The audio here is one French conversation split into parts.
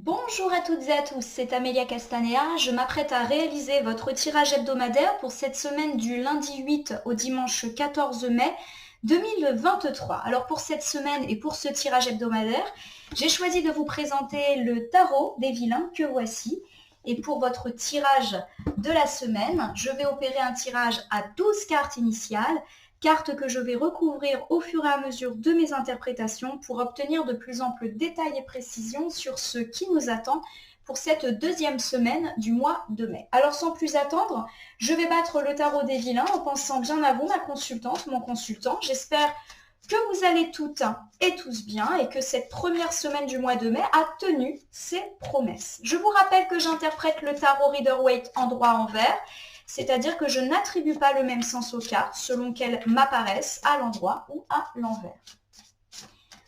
Bonjour à toutes et à tous, c'est Amélia Castanea. Je m'apprête à réaliser votre tirage hebdomadaire pour cette semaine du lundi 8 au dimanche 14 mai 2023. Alors pour cette semaine et pour ce tirage hebdomadaire, j'ai choisi de vous présenter le tarot des vilains que voici. Et pour votre tirage de la semaine, je vais opérer un tirage à 12 cartes initiales, cartes que je vais recouvrir au fur et à mesure de mes interprétations pour obtenir de plus amples détails et précisions sur ce qui nous attend pour cette deuxième semaine du mois de mai. Alors sans plus attendre, je vais battre le tarot des vilains en pensant bien à vous, ma consultante, mon consultant. J'espère que vous allez toutes et tous bien et que cette première semaine du mois de mai a tenu ses promesses. Je vous rappelle que j'interprète le tarot Rider-Waite en droit-envers, c'est-à-dire que je n'attribue pas le même sens aux cartes selon qu'elles m'apparaissent à l'endroit ou à l'envers.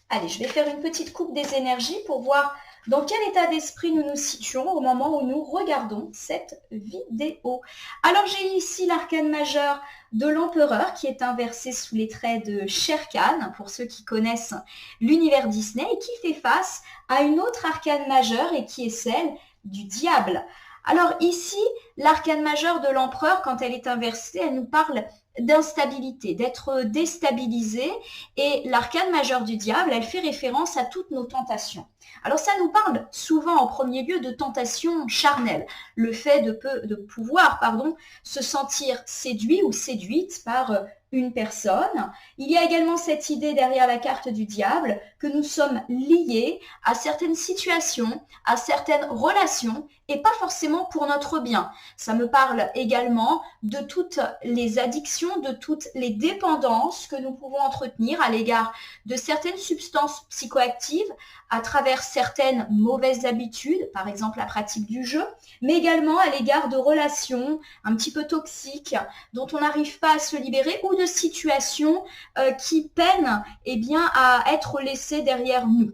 Allez, je vais faire une petite coupe des énergies pour voir dans quel état d'esprit nous nous situons au moment où nous regardons cette vidéo. Alors j'ai ici l'arcane majeur de l'empereur qui est inversé sous les traits de Shere Khan, pour ceux qui connaissent l'univers Disney, et qui fait face à une autre arcane majeure et qui est celle du diable. Alors ici, l'arcane majeure de l'empereur, quand elle est inversée, elle nous parle d'instabilité, d'être déstabilisé, et l'arcane majeure du diable, elle fait référence à toutes nos tentations. Alors ça nous parle souvent en premier lieu de tentation charnelle, le fait de pouvoir se sentir séduit ou séduite par une personne. Il y a également cette idée derrière la carte du diable que nous sommes liés à certaines situations, à certaines relations et pas forcément pour notre bien. Ça me parle également de toutes les addictions, de toutes les dépendances que nous pouvons entretenir à l'égard de certaines substances psychoactives à travers certaines mauvaises habitudes, par exemple la pratique du jeu, mais également à l'égard de relations un petit peu toxiques dont on n'arrive pas à se libérer ou de situations qui peinent à être laissées derrière nous.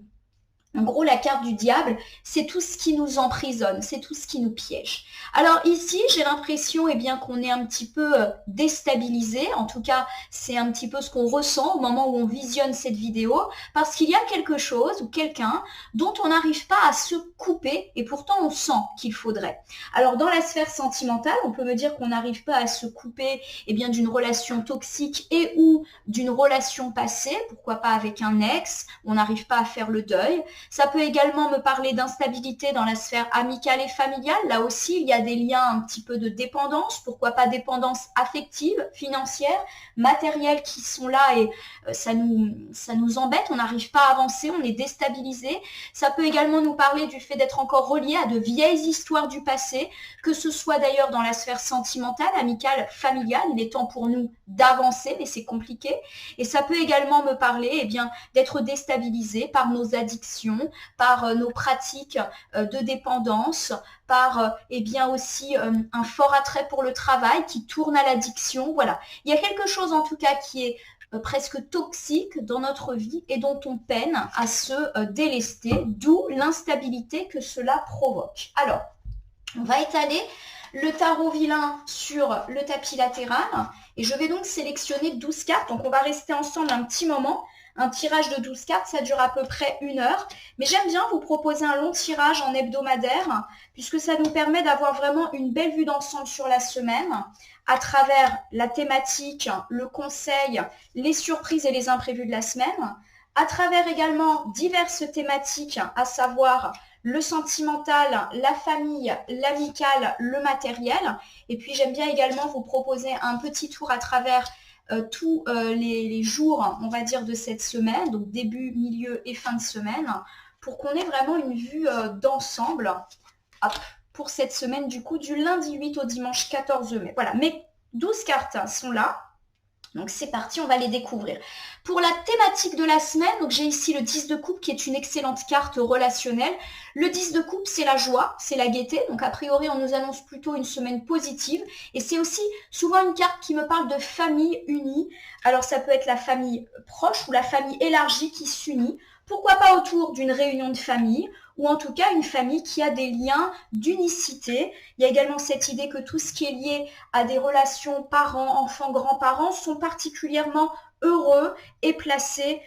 En gros, la carte du diable, c'est tout ce qui nous emprisonne, c'est tout ce qui nous piège. Alors ici, j'ai l'impression qu'on est un petit peu déstabilisé. En tout cas, c'est un petit peu ce qu'on ressent au moment où on visionne cette vidéo, parce qu'il y a quelque chose ou quelqu'un dont on n'arrive pas à se couper, et pourtant on sent qu'il faudrait. Alors dans la sphère sentimentale, on peut me dire qu'on n'arrive pas à se couper d'une relation toxique et ou d'une relation passée, pourquoi pas avec un ex, on n'arrive pas à faire le deuil. Ça peut également me parler d'instabilité dans la sphère amicale et familiale. Là aussi, il y a des liens un petit peu de dépendance, pourquoi pas dépendance affective, financière, matérielle qui sont là et ça nous embête, on n'arrive pas à avancer, on est déstabilisé. Ça peut également nous parler du fait d'être encore relié à de vieilles histoires du passé, que ce soit d'ailleurs dans la sphère sentimentale, amicale, familiale. Il est temps pour nous d'avancer, mais c'est compliqué. Et ça peut également me parler d'être déstabilisé par nos addictions, par nos pratiques de dépendance, par aussi un fort attrait pour le travail qui tourne à l'addiction. Voilà, il y a quelque chose en tout cas qui est presque toxique dans notre vie et dont on peine à se délester, d'où l'instabilité que cela provoque. Alors, on va étaler le tarot vilain sur le tapis latéral et je vais donc sélectionner 12 cartes. Donc on va rester ensemble un petit moment. Un tirage de 12 cartes, ça dure à peu près 1 heure. Mais j'aime bien vous proposer un long tirage en hebdomadaire puisque ça nous permet d'avoir vraiment une belle vue d'ensemble sur la semaine à travers la thématique, le conseil, les surprises et les imprévus de la semaine, à travers également diverses thématiques, à savoir le sentimental, la famille, l'amical, le matériel. Et puis j'aime bien également vous proposer un petit tour à travers tous les jours, on va dire, de cette semaine, donc début, milieu et fin de semaine, pour qu'on ait vraiment une vue d'ensemble pour cette semaine, du coup, du lundi 8 au dimanche 14 mai. Voilà, mes 12 cartes sont là. Donc c'est parti, on va les découvrir. Pour la thématique de la semaine, donc j'ai ici le 10 de coupe qui est une excellente carte relationnelle. Le 10 de coupe, c'est la joie, c'est la gaieté. Donc a priori, on nous annonce plutôt une semaine positive. Et c'est aussi souvent une carte qui me parle de famille unie. Alors ça peut être la famille proche ou la famille élargie qui s'unit Pourquoi pas autour d'une réunion de famille, ou en tout cas une famille qui a des liens d'unicité. Il y a également cette idée que tout ce qui est lié à des relations parents, enfants, grands-parents sont particulièrement heureux et placés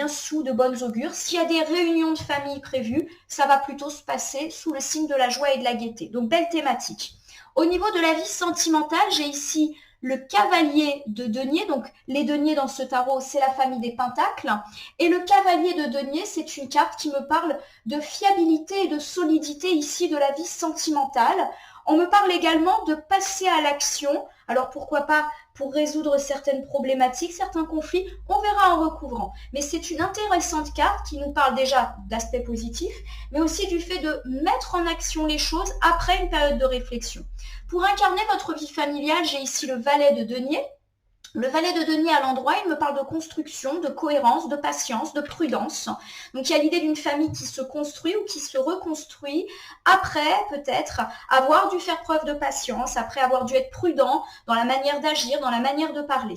sous de bonnes augures. S'il y a des réunions de famille prévues, ça va plutôt se passer sous le signe de la joie et de la gaieté. Donc belle thématique. Au niveau de la vie sentimentale, j'ai ici le cavalier de denier. Donc les deniers dans ce tarot, c'est la famille des pentacles. Et le cavalier de denier, c'est une carte qui me parle de fiabilité et de solidité ici de la vie sentimentale. On me parle également de passer à l'action. Alors pourquoi pas pour résoudre certaines problématiques, certains conflits, on verra en recouvrant. Mais c'est une intéressante carte qui nous parle déjà d'aspects positifs, mais aussi du fait de mettre en action les choses après une période de réflexion. Pour incarner votre vie familiale, j'ai ici le valet de denier. Le valet de denier à l'endroit, il me parle de construction, de cohérence, de patience, de prudence. Donc il y a l'idée d'une famille qui se construit ou qui se reconstruit après peut-être avoir dû faire preuve de patience, après avoir dû être prudent dans la manière d'agir, dans la manière de parler.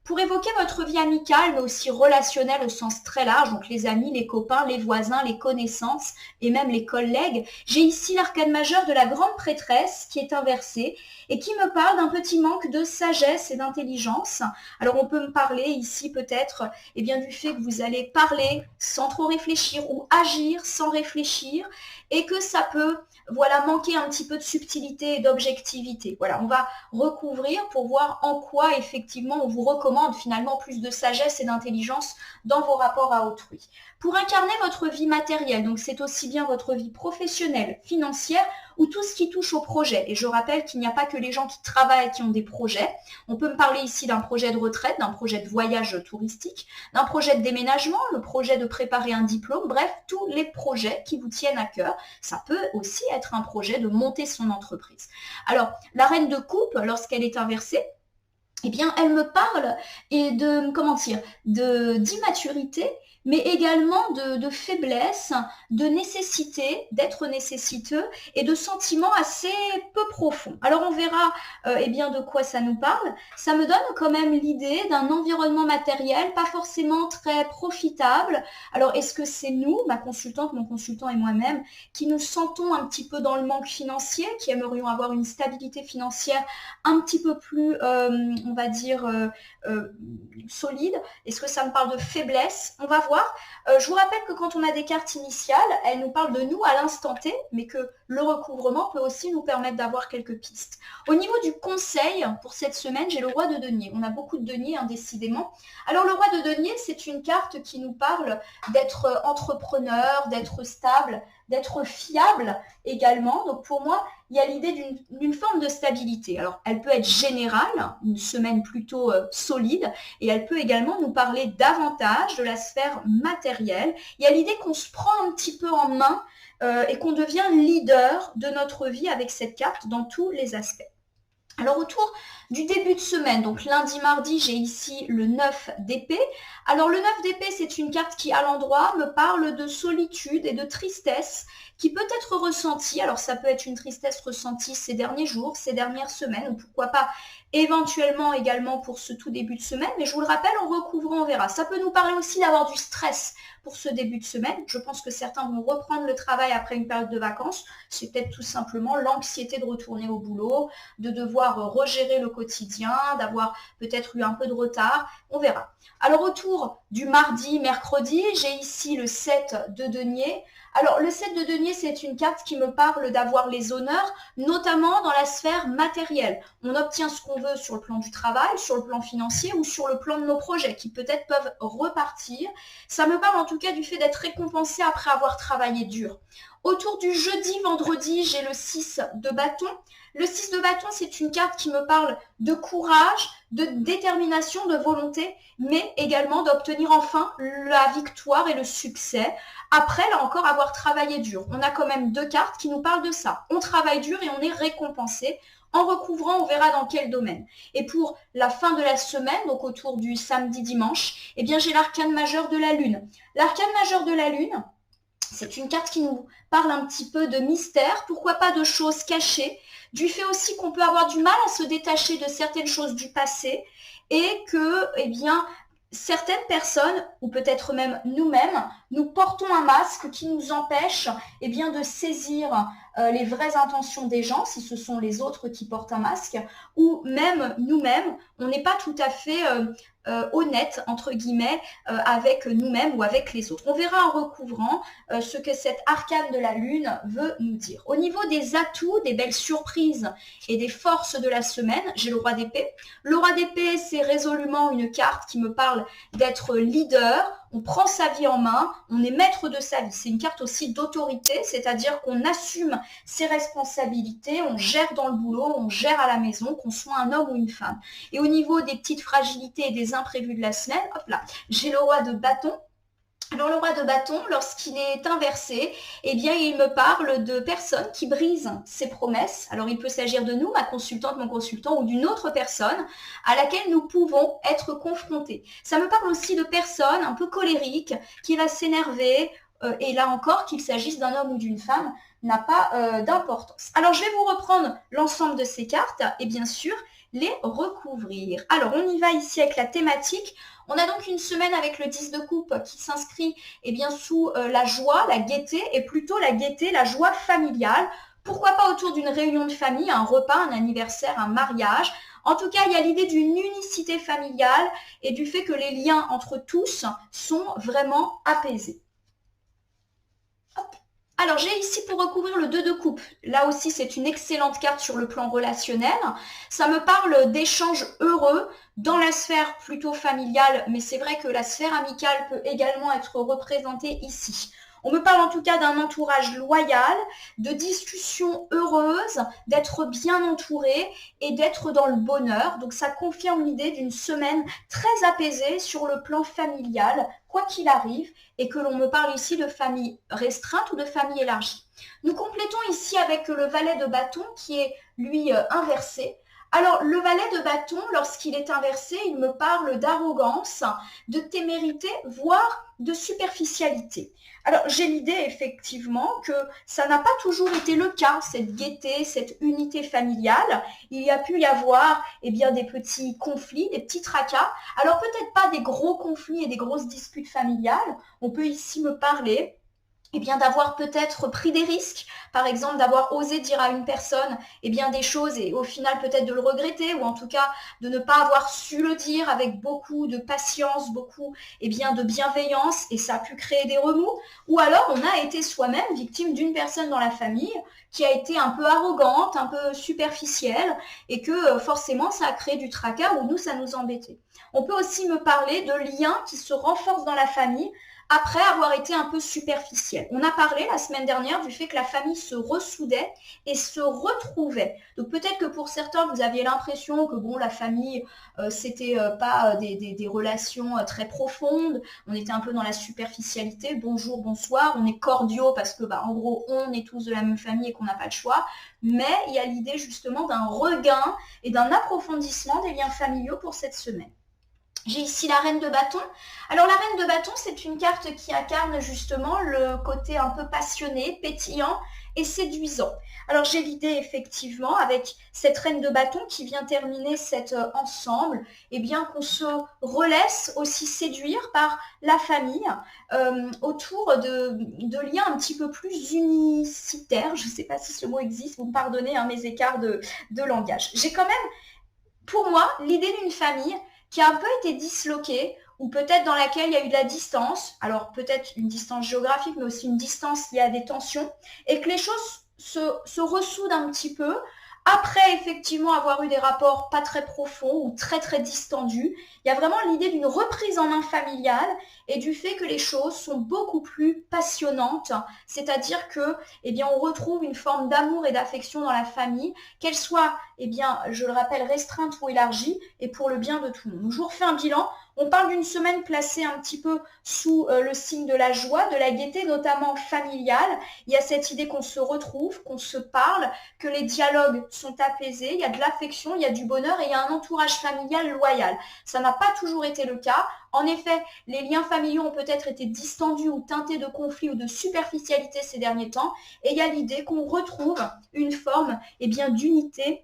Pour évoquer votre vie amicale, mais aussi relationnelle au sens très large, donc les amis, les copains, les voisins, les connaissances et même les collègues, j'ai ici l'arcane majeur de la grande prêtresse qui est inversée et qui me parle d'un petit manque de sagesse et d'intelligence. Alors on peut me parler ici peut-être du fait que vous allez parler sans trop réfléchir ou agir sans réfléchir et que ça peut manquer un petit peu de subtilité et d'objectivité. Voilà, on va recouvrir pour voir en quoi effectivement on vous recommande finalement plus de sagesse et d'intelligence dans vos rapports à autrui. Pour incarner votre vie matérielle, donc c'est aussi bien votre vie professionnelle, financière ou tout ce qui touche au projet. Et je rappelle qu'il n'y a pas que les gens qui travaillent qui ont des projets. On peut me parler ici d'un projet de retraite, d'un projet de voyage touristique, d'un projet de déménagement, le projet de préparer un diplôme, bref, tous les projets qui vous tiennent à cœur. Ça peut aussi être un projet de monter son entreprise. Alors, la reine de coupe, lorsqu'elle est inversée, elle me parle d'immaturité, mais également de faiblesse, de nécessité, d'être nécessiteux et de sentiments assez peu profonds. Alors on verra de quoi ça nous parle. Ça me donne quand même l'idée d'un environnement matériel pas forcément très profitable. Alors est-ce que c'est nous, ma consultante, mon consultant et moi-même, qui nous sentons un petit peu dans le manque financier, qui aimerions avoir une stabilité financière un petit peu plus, solide? Est-ce que ça me parle de faiblesse? On va voir. Je vous rappelle que quand on a des cartes initiales, elles nous parlent de nous à l'instant T, mais que le recouvrement peut aussi nous permettre d'avoir quelques pistes. Au niveau du conseil, pour cette semaine, j'ai le roi de denier. On a beaucoup de deniers, décidément. Alors le roi de denier, c'est une carte qui nous parle d'être entrepreneur, d'être stable, d'être fiable également. Donc pour moi, il y a l'idée d'une forme de stabilité. Alors elle peut être générale, une semaine plutôt solide, et elle peut également nous parler davantage de la sphère matérielle. Il y a l'idée qu'on se prend un petit peu en main et qu'on devient leader de notre vie avec cette carte dans tous les aspects. Alors autour du début de semaine, donc lundi, mardi, j'ai ici le 9 d'épée. Alors le 9 d'épée, c'est une carte qui à l'endroit me parle de solitude et de tristesse qui peut être ressentie. Alors ça peut être une tristesse ressentie ces derniers jours, ces dernières semaines, ou pourquoi pas éventuellement également pour ce tout début de semaine. Mais je vous le rappelle, en recouvrant, on verra. Ça peut nous parler aussi d'avoir du stress pour ce début de semaine. Je pense que certains vont reprendre le travail après une période de vacances. C'est peut-être tout simplement l'anxiété de retourner au boulot, de devoir regérer le quotidien, d'avoir peut-être eu un peu de retard. On verra. Alors autour du mardi, mercredi, j'ai ici le 7 de denier. Alors le 7 de denier, c'est une carte qui me parle d'avoir les honneurs, notamment dans la sphère matérielle. On obtient ce qu'on veut sur le plan du travail, sur le plan financier ou sur le plan de nos projets qui peut-être peuvent repartir. Ça me parle en tout cas du fait d'être récompensé après avoir travaillé dur. Autour du jeudi, vendredi, j'ai le 6 de bâton. Le 6 de bâton, c'est une carte qui me parle de courage, de détermination, de volonté, mais également d'obtenir enfin la victoire et le succès. Après, là encore, avoir travaillé dur. On a quand même deux cartes qui nous parlent de ça. On travaille dur et on est récompensé. En recouvrant, on verra dans quel domaine. Et pour la fin de la semaine, donc autour du samedi-dimanche, j'ai l'arcane majeur de la Lune. L'arcane majeur de la Lune, c'est une carte qui nous parle un petit peu de mystère, pourquoi pas de choses cachées, du fait aussi qu'on peut avoir du mal à se détacher de certaines choses du passé et que, certaines personnes, ou peut-être même nous-mêmes, nous portons un masque qui nous empêche bien, de saisir les vraies intentions des gens, si ce sont les autres qui portent un masque, ou même nous-mêmes, on n'est pas tout à fait honnête, entre guillemets, avec nous-mêmes ou avec les autres. On verra en recouvrant ce que cette arcane de la Lune veut nous dire. Au niveau des atouts, des belles surprises et des forces de la semaine, j'ai le roi d'épée. Le roi d'épée, c'est résolument une carte qui me parle d'être leader. On prend sa vie en main, on est maître de sa vie. C'est une carte aussi d'autorité, c'est-à-dire qu'on assume ses responsabilités, on gère dans le boulot, on gère à la maison, qu'on soit un homme ou une femme. Et au niveau des petites fragilités et des imprévus de la semaine, hop là, j'ai le roi de bâton. Alors le roi de bâton, lorsqu'il est inversé, bien il me parle de personnes qui brisent ses promesses. Alors il peut s'agir de nous, ma consultante, mon consultant, ou d'une autre personne à laquelle nous pouvons être confrontés. Ça me parle aussi de personnes un peu colériques, qui va s'énerver, et là encore, qu'il s'agisse d'un homme ou d'une femme, n'a pas d'importance. Alors je vais vous reprendre l'ensemble de ces cartes, et bien sûr, les recouvrir. Alors on y va ici avec la thématique. On a donc une semaine avec le 10 de coupe qui s'inscrit bien sous la joie, la gaieté, et plutôt la gaieté, la joie familiale. Pourquoi pas autour d'une réunion de famille, un repas, un anniversaire, un mariage. En tout cas, il y a l'idée d'une unicité familiale et du fait que les liens entre tous sont vraiment apaisés. Hop. Alors, j'ai ici pour recouvrir le 2 de coupe. Là aussi, c'est une excellente carte sur le plan relationnel. Ça me parle d'échanges heureux dans la sphère plutôt familiale, mais c'est vrai que la sphère amicale peut également être représentée ici. On me parle en tout cas d'un entourage loyal, de discussions heureuses, d'être bien entouré et d'être dans le bonheur. Donc ça confirme l'idée d'une semaine très apaisée sur le plan familial, quoi qu'il arrive, et que l'on me parle ici de famille restreinte ou de famille élargie. Nous complétons ici avec le valet de bâton qui est, lui, inversé. Alors, le valet de bâton, lorsqu'il est inversé, il me parle d'arrogance, de témérité, voire de superficialité. Alors, j'ai l'idée effectivement que ça n'a pas toujours été le cas, cette gaieté, cette unité familiale. Il y a pu y avoir bien, des petits conflits, des petits tracas. Alors, peut-être pas des gros conflits et des grosses disputes familiales. On peut ici me parler bien, d'avoir peut-être pris des risques, par exemple d'avoir osé dire à une personne bien, des choses et au final peut-être de le regretter ou en tout cas de ne pas avoir su le dire avec beaucoup de patience, beaucoup bien, de bienveillance et ça a pu créer des remous. Ou alors on a été soi-même victime d'une personne dans la famille qui a été un peu arrogante, un peu superficielle et que forcément ça a créé du tracas ou nous ça nous embêtait. On peut aussi me parler de liens qui se renforcent dans la famille après avoir été un peu superficiel. On a parlé la semaine dernière du fait que la famille se ressoudait et se retrouvait. Donc peut-être que pour certains, vous aviez l'impression que bon, la famille, c'était pas des relations très profondes. On était un peu dans la superficialité. Bonjour, bonsoir. On est cordiaux parce que, en gros, on est tous de la même famille et qu'on n'a pas le choix. Mais il y a l'idée justement d'un regain et d'un approfondissement des liens familiaux pour cette semaine. J'ai ici la reine de bâton. Alors la reine de bâton, c'est une carte qui incarne justement le côté un peu passionné, pétillant et séduisant. Alors j'ai l'idée effectivement avec cette reine de bâton qui vient terminer cet ensemble, bien qu'on se relaisse aussi séduire par la famille autour de liens un petit peu plus unicitaires. Je ne sais pas si ce mot existe, vous me pardonnez mes écarts de langage. J'ai quand même, pour moi, l'idée d'une famille qui a un peu été disloquée, ou peut-être dans laquelle il y a eu de la distance, alors peut-être une distance géographique, mais aussi une distance liée à des tensions, et que les choses se ressoudent un petit peu, après effectivement avoir eu des rapports pas très profonds ou très très distendus. Il y a vraiment l'idée d'une reprise en main familiale et du fait que les choses sont beaucoup plus passionnantes, c'est-à-dire que on retrouve une forme d'amour et d'affection dans la famille, qu'elle soit, je le rappelle, restreinte ou élargie, et pour le bien de tout le monde. Donc, je vous refais un bilan. On parle d'une semaine placée un petit peu sous le signe de la joie, de la gaieté, notamment familiale. Il y a cette idée qu'on se retrouve, qu'on se parle, que les dialogues sont apaisés, il y a de l'affection, il y a du bonheur et il y a un entourage familial loyal. Ça n'a pas toujours été le cas. En effet, les liens familiaux ont peut-être été distendus ou teintés de conflits ou de superficialité ces derniers temps. Et il y a l'idée qu'on retrouve une forme d'unité,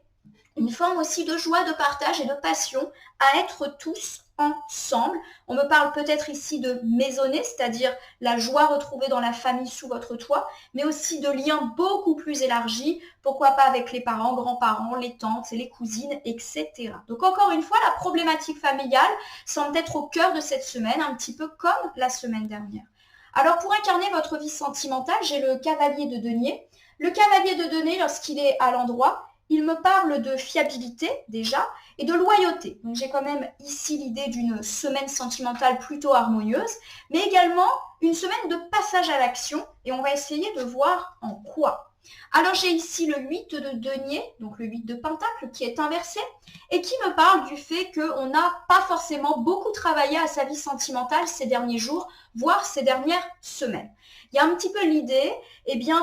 une forme aussi de joie, de partage et de passion à être tous ensemble. On me parle peut-être ici de maisonnée, c'est-à-dire la joie retrouvée dans la famille sous votre toit, mais aussi de liens beaucoup plus élargis, pourquoi pas avec les parents, grands-parents, les tantes et les cousines, etc. Donc encore une fois, la problématique familiale semble être au cœur de cette semaine, un petit peu comme la semaine dernière. Alors pour incarner votre vie sentimentale, j'ai le cavalier de denier. Le cavalier de denier, lorsqu'il est à l'endroit, il me parle de fiabilité déjà et de loyauté. Donc j'ai quand même ici l'idée d'une semaine sentimentale plutôt harmonieuse, mais également une semaine de passage à l'action et on va essayer de voir en quoi. Alors j'ai ici le 8 de denier, donc le 8 de pentacle qui est inversé et qui me parle du fait qu'on n'a pas forcément beaucoup travaillé à sa vie sentimentale ces derniers jours, voire ces dernières semaines. Il y a un petit peu l'idée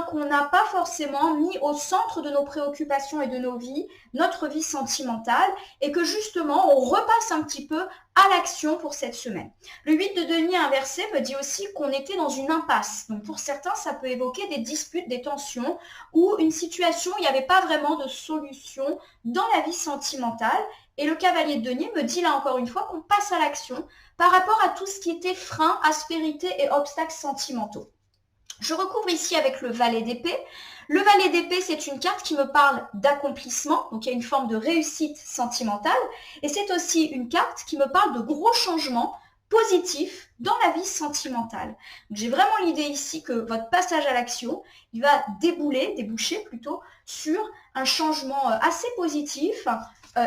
qu'on n'a pas forcément mis au centre de nos préoccupations et de nos vies notre vie sentimentale et que justement on repasse un petit peu à l'action pour cette semaine. Le 8 de denier inversé me dit aussi qu'on était dans une impasse. Donc pour certains, ça peut évoquer des disputes, des tensions ou une situation où il n'y avait pas vraiment de solution dans la vie sentimentale. Et le cavalier de denier me dit là encore une fois qu'on passe à l'action par rapport à tout ce qui était frein, aspérité et obstacles sentimentaux. Je recouvre ici avec le valet d'épée. Le valet d'épée, c'est une carte qui me parle d'accomplissement, donc il y a une forme de réussite sentimentale, et c'est aussi une carte qui me parle de gros changements positifs dans la vie sentimentale. J'ai vraiment l'idée ici que votre passage à l'action, il va déboucher plutôt sur un changement assez positif,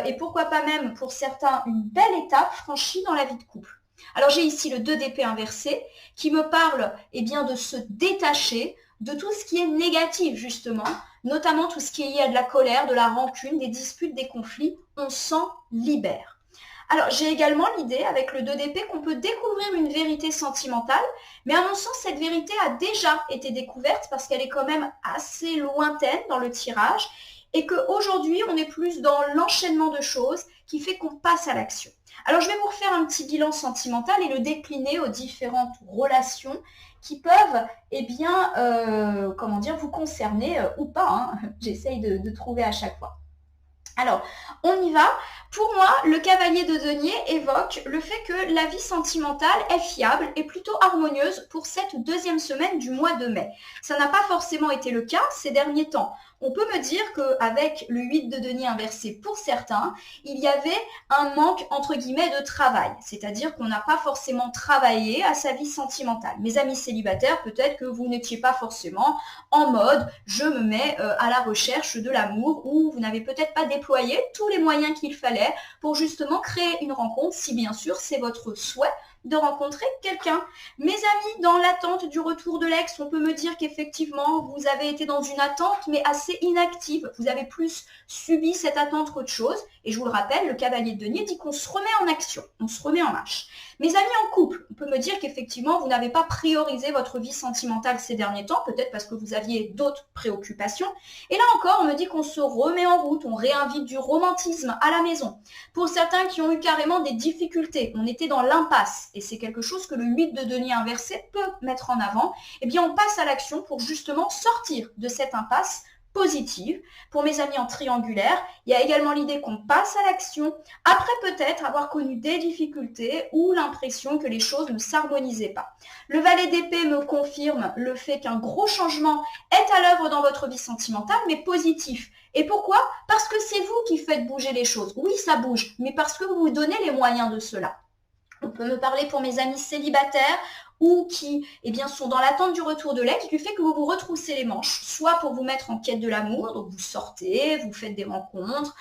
et pourquoi pas même pour certains une belle étape franchie dans la vie de couple. Alors j'ai ici le 2 d'épée inversé qui me parle de se détacher de tout ce qui est négatif justement, notamment tout ce qui est lié à de la colère, de la rancune, des disputes, des conflits, on s'en libère. Alors j'ai également l'idée avec le 2 d'épée qu'on peut découvrir une vérité sentimentale, mais à mon sens cette vérité a déjà été découverte parce qu'elle est quand même assez lointaine dans le tirage et qu'aujourd'hui on est plus dans l'enchaînement de choses qui fait qu'on passe à l'action. Alors je vais vous refaire un petit bilan sentimental et le décliner aux différentes relations qui peuvent vous concerner ou pas. Hein. J'essaye de trouver à chaque fois. Alors, on y va. Pour moi, le cavalier de denier évoque le fait que la vie sentimentale est fiable et plutôt harmonieuse pour cette deuxième semaine du mois de mai. Ça n'a pas forcément été le cas ces derniers temps. On peut me dire qu'avec le 8 de denier inversé pour certains, il y avait un manque entre guillemets de travail. C'est-à-dire qu'on n'a pas forcément travaillé à sa vie sentimentale. Mes amis célibataires, peut-être que vous n'étiez pas forcément en mode « je me mets à la recherche de l'amour » ou vous n'avez peut-être pas déployé tous les moyens qu'il fallait pour justement créer une rencontre, si bien sûr c'est votre souhait de rencontrer quelqu'un. Mes amis, dans l'attente du retour de l'ex, on peut me dire qu'effectivement, vous avez été dans une attente, mais assez inactive. Vous avez plus subi cette attente qu'autre chose. Et je vous le rappelle, le cavalier de denier dit qu'on se remet en action, on se remet en marche. Mes amis en couple, on peut me dire qu'effectivement, vous n'avez pas priorisé votre vie sentimentale ces derniers temps, peut-être parce que vous aviez d'autres préoccupations. Et là encore, on me dit qu'on se remet en route, on réinvite du romantisme à la maison. Pour certains qui ont eu carrément des difficultés, on était dans l'impasse. Et c'est quelque chose que le 8 de denier inversé peut mettre en avant. Eh bien, on passe à l'action pour justement sortir de cette impasse positive. Pour mes amis en triangulaire, il y a également l'idée qu'on passe à l'action après peut-être avoir connu des difficultés ou l'impression que les choses ne s'harmonisaient pas. Le valet d'épée me confirme le fait qu'un gros changement est à l'œuvre dans votre vie sentimentale, mais positif. Et pourquoi? Parce que c'est vous qui faites bouger les choses. Oui, ça bouge, mais parce que vous vous donnez les moyens de cela. On peut me parler pour mes amis célibataires ou qui sont dans l'attente du retour de l'ex, du fait que vous vous retroussez les manches, soit pour vous mettre en quête de l'amour, donc vous sortez, vous faites des rencontres,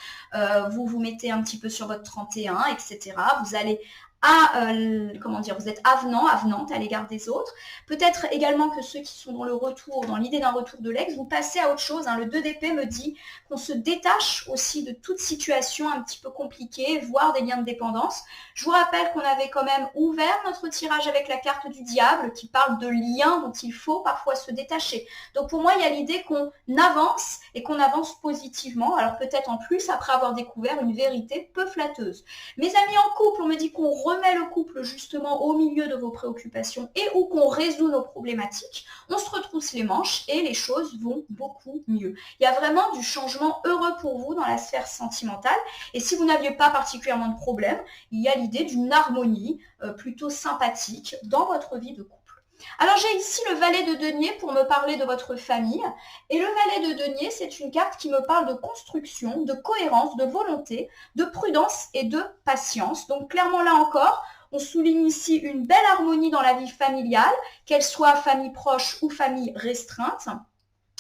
vous vous mettez un petit peu sur votre 31, etc. Vous allez vous êtes avenante à l'égard des autres. Peut-être également que ceux qui sont dans le retour, dans l'idée d'un retour de l'ex, vous passez à autre chose. Hein. Le 2 d'épée me dit qu'on se détache aussi de toute situation un petit peu compliquée, voire des liens de dépendance. Je vous rappelle qu'on avait quand même ouvert notre tirage avec la carte du diable qui parle de liens dont il faut parfois se détacher. Donc pour moi, il y a l'idée qu'on avance et qu'on avance positivement. Alors peut-être en plus après avoir découvert une vérité peu flatteuse. Mes amis en couple, on me dit qu'on remet le couple justement au milieu de vos préoccupations et où qu'on résout nos problématiques, on se retrousse les manches et les choses vont beaucoup mieux. Il y a vraiment du changement heureux pour vous dans la sphère sentimentale. Et si vous n'aviez pas particulièrement de problème, il y a l'idée d'une harmonie plutôt sympathique dans votre vie de couple. Alors j'ai ici le valet de denier pour me parler de votre famille. Et le valet de denier, c'est une carte qui me parle de construction, de cohérence, de volonté, de prudence et de patience. Donc clairement là encore, on souligne ici une belle harmonie dans la vie familiale, qu'elle soit famille proche ou famille restreinte.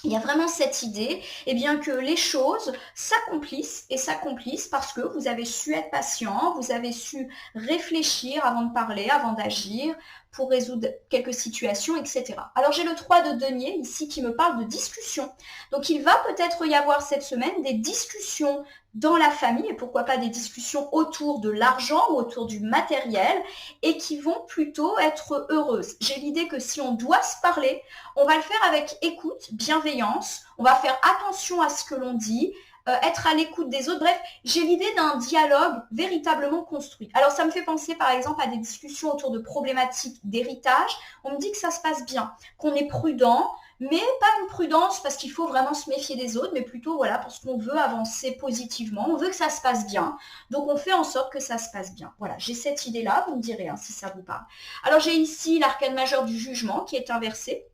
Il y a vraiment cette idée que les choses s'accomplissent et s'accomplissent parce que vous avez su être patient, vous avez su réfléchir avant de parler, avant d'agir, pour résoudre quelques situations, etc. Alors j'ai le 3 de denier ici qui me parle de discussion. Donc il va peut-être y avoir cette semaine des discussions dans la famille, et pourquoi pas des discussions autour de l'argent ou autour du matériel, et qui vont plutôt être heureuses. J'ai l'idée que si on doit se parler, on va le faire avec écoute, bienveillance, on va faire attention à ce que l'on dit, être à l'écoute des autres. Bref, j'ai l'idée d'un dialogue véritablement construit. Alors ça me fait penser par exemple à des discussions autour de problématiques d'héritage. On me dit que ça se passe bien, qu'on est prudent, mais pas une prudence parce qu'il faut vraiment se méfier des autres, mais plutôt voilà parce qu'on veut avancer positivement, on veut que ça se passe bien, donc on fait en sorte que ça se passe bien. Voilà, j'ai cette idée-là, vous me direz si ça vous parle. Alors j'ai ici l'arcane majeur du jugement qui est inversé.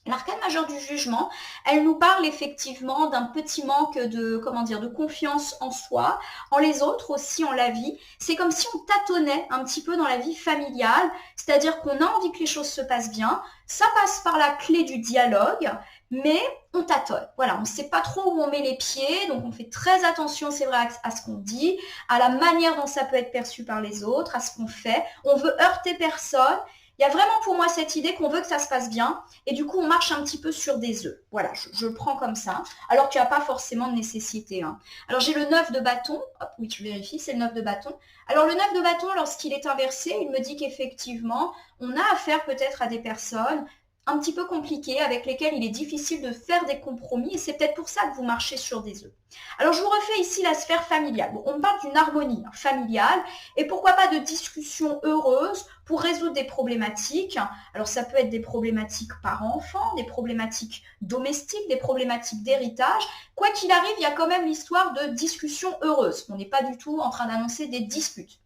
L'arcane majeur du jugement, elle nous parle effectivement d'un petit manque de confiance en soi, en les autres aussi, en la vie. C'est comme si on tâtonnait un petit peu dans la vie familiale, c'est-à-dire qu'on a envie que les choses se passent bien. Ça passe par la clé du dialogue, mais on tâtonne. Voilà, on ne sait pas trop où on met les pieds, donc on fait très attention, c'est vrai, à ce qu'on dit, à la manière dont ça peut être perçu par les autres, à ce qu'on fait. On veut heurter personne. Il y a vraiment pour moi cette idée qu'on veut que ça se passe bien et du coup on marche un petit peu sur des œufs. Voilà, je le prends comme ça, alors qu'il n'y a pas forcément de nécessité. Alors j'ai le 9 de bâton, hop, oui je vérifie, c'est le 9 de bâton. Alors le 9 de bâton, lorsqu'il est inversé, il me dit qu'effectivement on a affaire peut-être à des personnes un petit peu compliquées avec lesquelles il est difficile de faire des compromis et c'est peut-être pour ça que vous marchez sur des œufs. Alors je vous refais ici la sphère familiale. Bon, on parle d'une harmonie familiale et pourquoi pas de discussions heureuses pour résoudre des problématiques. Alors ça peut être des problématiques parents-enfants, des problématiques domestiques, des problématiques d'héritage. Quoi qu'il arrive, il y a quand même l'histoire de discussions heureuses. On n'est pas du tout en train d'annoncer des disputes.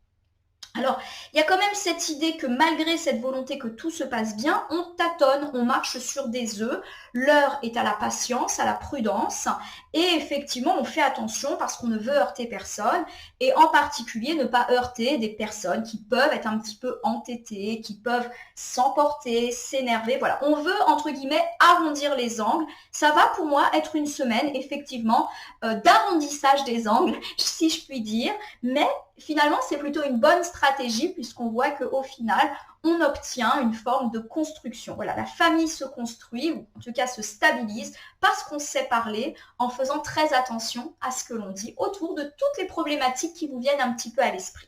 Alors, il y a quand même cette idée que malgré cette volonté que tout se passe bien, on tâtonne, on marche sur des œufs. L'heure est à la patience, à la prudence. Et effectivement, on fait attention parce qu'on ne veut heurter personne. Et en particulier, ne pas heurter des personnes qui peuvent être un petit peu entêtées, qui peuvent s'emporter, s'énerver. Voilà, on veut, entre guillemets, arrondir les angles. Ça va pour moi être une semaine, effectivement, d'arrondissage des angles, si je puis dire. Mais finalement, c'est plutôt une bonne stratégie puisqu'on voit qu'au final, on obtient une forme de construction. Voilà, la famille se construit, ou en tout cas se stabilise, parce qu'on sait parler en faisant très attention à ce que l'on dit autour de toutes les problématiques qui vous viennent un petit peu à l'esprit.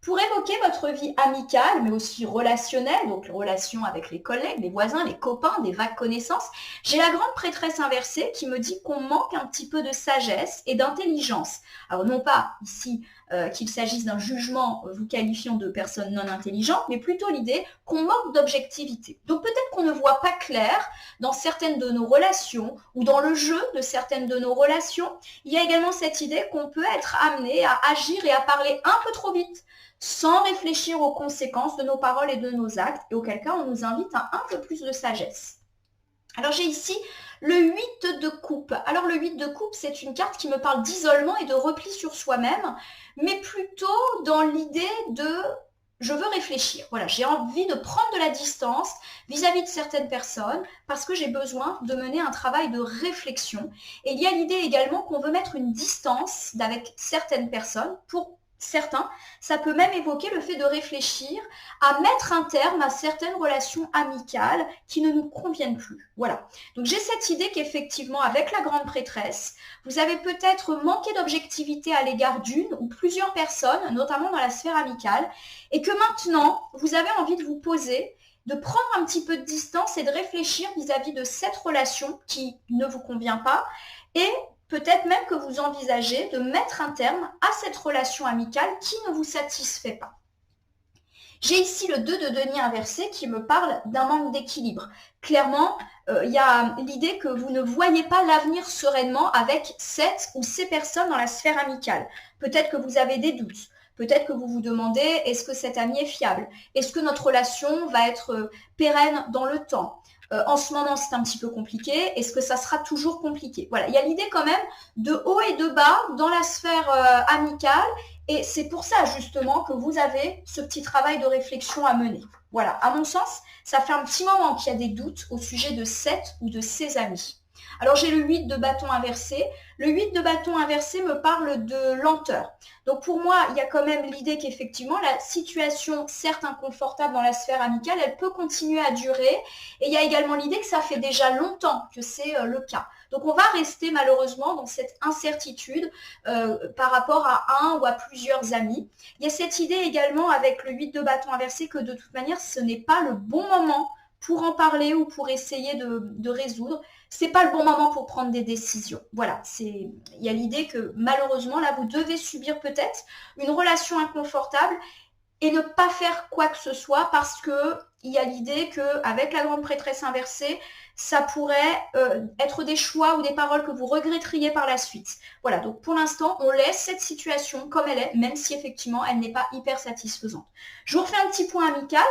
Pour évoquer votre vie amicale, mais aussi relationnelle, donc les relations avec les collègues, les voisins, les copains, des vagues connaissances, j'ai la grande prêtresse inversée qui me dit qu'on manque un petit peu de sagesse et d'intelligence. Alors non pas ici qu'il s'agisse d'un jugement vous qualifiant de personne non intelligente, mais plutôt l'idée qu'on manque d'objectivité. Donc peut-être qu'on ne voit pas clair dans certaines de nos relations ou dans le jeu de certaines de nos relations. Il y a également cette idée qu'on peut être amené à agir et à parler un peu trop vite, sans réfléchir aux conséquences de nos paroles et de nos actes, et auquel cas on nous invite à un peu plus de sagesse. Alors j'ai ici le 8 de coupe. Alors le 8 de coupe, c'est une carte qui me parle d'isolement et de repli sur soi-même, mais plutôt dans l'idée de je veux réfléchir. Voilà, j'ai envie de prendre de la distance vis-à-vis de certaines personnes parce que j'ai besoin de mener un travail de réflexion. Et il y a l'idée également qu'on veut mettre une distance avec certaines personnes pour certains, ça peut même évoquer le fait de réfléchir à mettre un terme à certaines relations amicales qui ne nous conviennent plus. Voilà. Donc j'ai cette idée qu'effectivement, avec la grande prêtresse, vous avez peut-être manqué d'objectivité à l'égard d'une ou plusieurs personnes, notamment dans la sphère amicale, et que maintenant, vous avez envie de vous poser, de prendre un petit peu de distance et de réfléchir vis-à-vis de cette relation qui ne vous convient pas, et peut-être même que vous envisagez de mettre un terme à cette relation amicale qui ne vous satisfait pas. J'ai ici le 2 de denier inversé qui me parle d'un manque d'équilibre. Clairement, il y a l'idée que vous ne voyez pas l'avenir sereinement avec cette ou ces personnes dans la sphère amicale. Peut-être que vous avez des doutes. Peut-être que vous vous demandez, est-ce que cet ami est fiable? Est-ce que notre relation va être pérenne dans le temps? En ce moment, c'est un petit peu compliqué. Est-ce que ça sera toujours compliqué? Voilà, il y a l'idée quand même de haut et de bas dans la sphère amicale. Et c'est pour ça, justement, que vous avez ce petit travail de réflexion à mener. Voilà, à mon sens, ça fait un petit moment qu'il y a des doutes au sujet de cette ou de ses amis. Alors, j'ai le 8 de bâton inversé. Le 8 de bâton inversé me parle de lenteur. Donc, pour moi, il y a quand même l'idée qu'effectivement, la situation, certes inconfortable dans la sphère amicale, elle peut continuer à durer. Et il y a également l'idée que ça fait déjà longtemps que c'est le cas. Donc, on va rester malheureusement dans cette incertitude par rapport à un ou à plusieurs amis. Il y a cette idée également avec le 8 de bâton inversé que de toute manière, ce n'est pas le bon moment pour en parler ou pour essayer de résoudre. C'est pas le bon moment pour prendre des décisions. Voilà, il y a l'idée que malheureusement, là, vous devez subir peut-être une relation inconfortable et ne pas faire quoi que ce soit parce que il y a l'idée qu'avec la grande prêtresse inversée, ça pourrait être des choix ou des paroles que vous regretteriez par la suite. Voilà, donc pour l'instant, on laisse cette situation comme elle est, même si effectivement, elle n'est pas hyper satisfaisante. Je vous refais un petit point amical.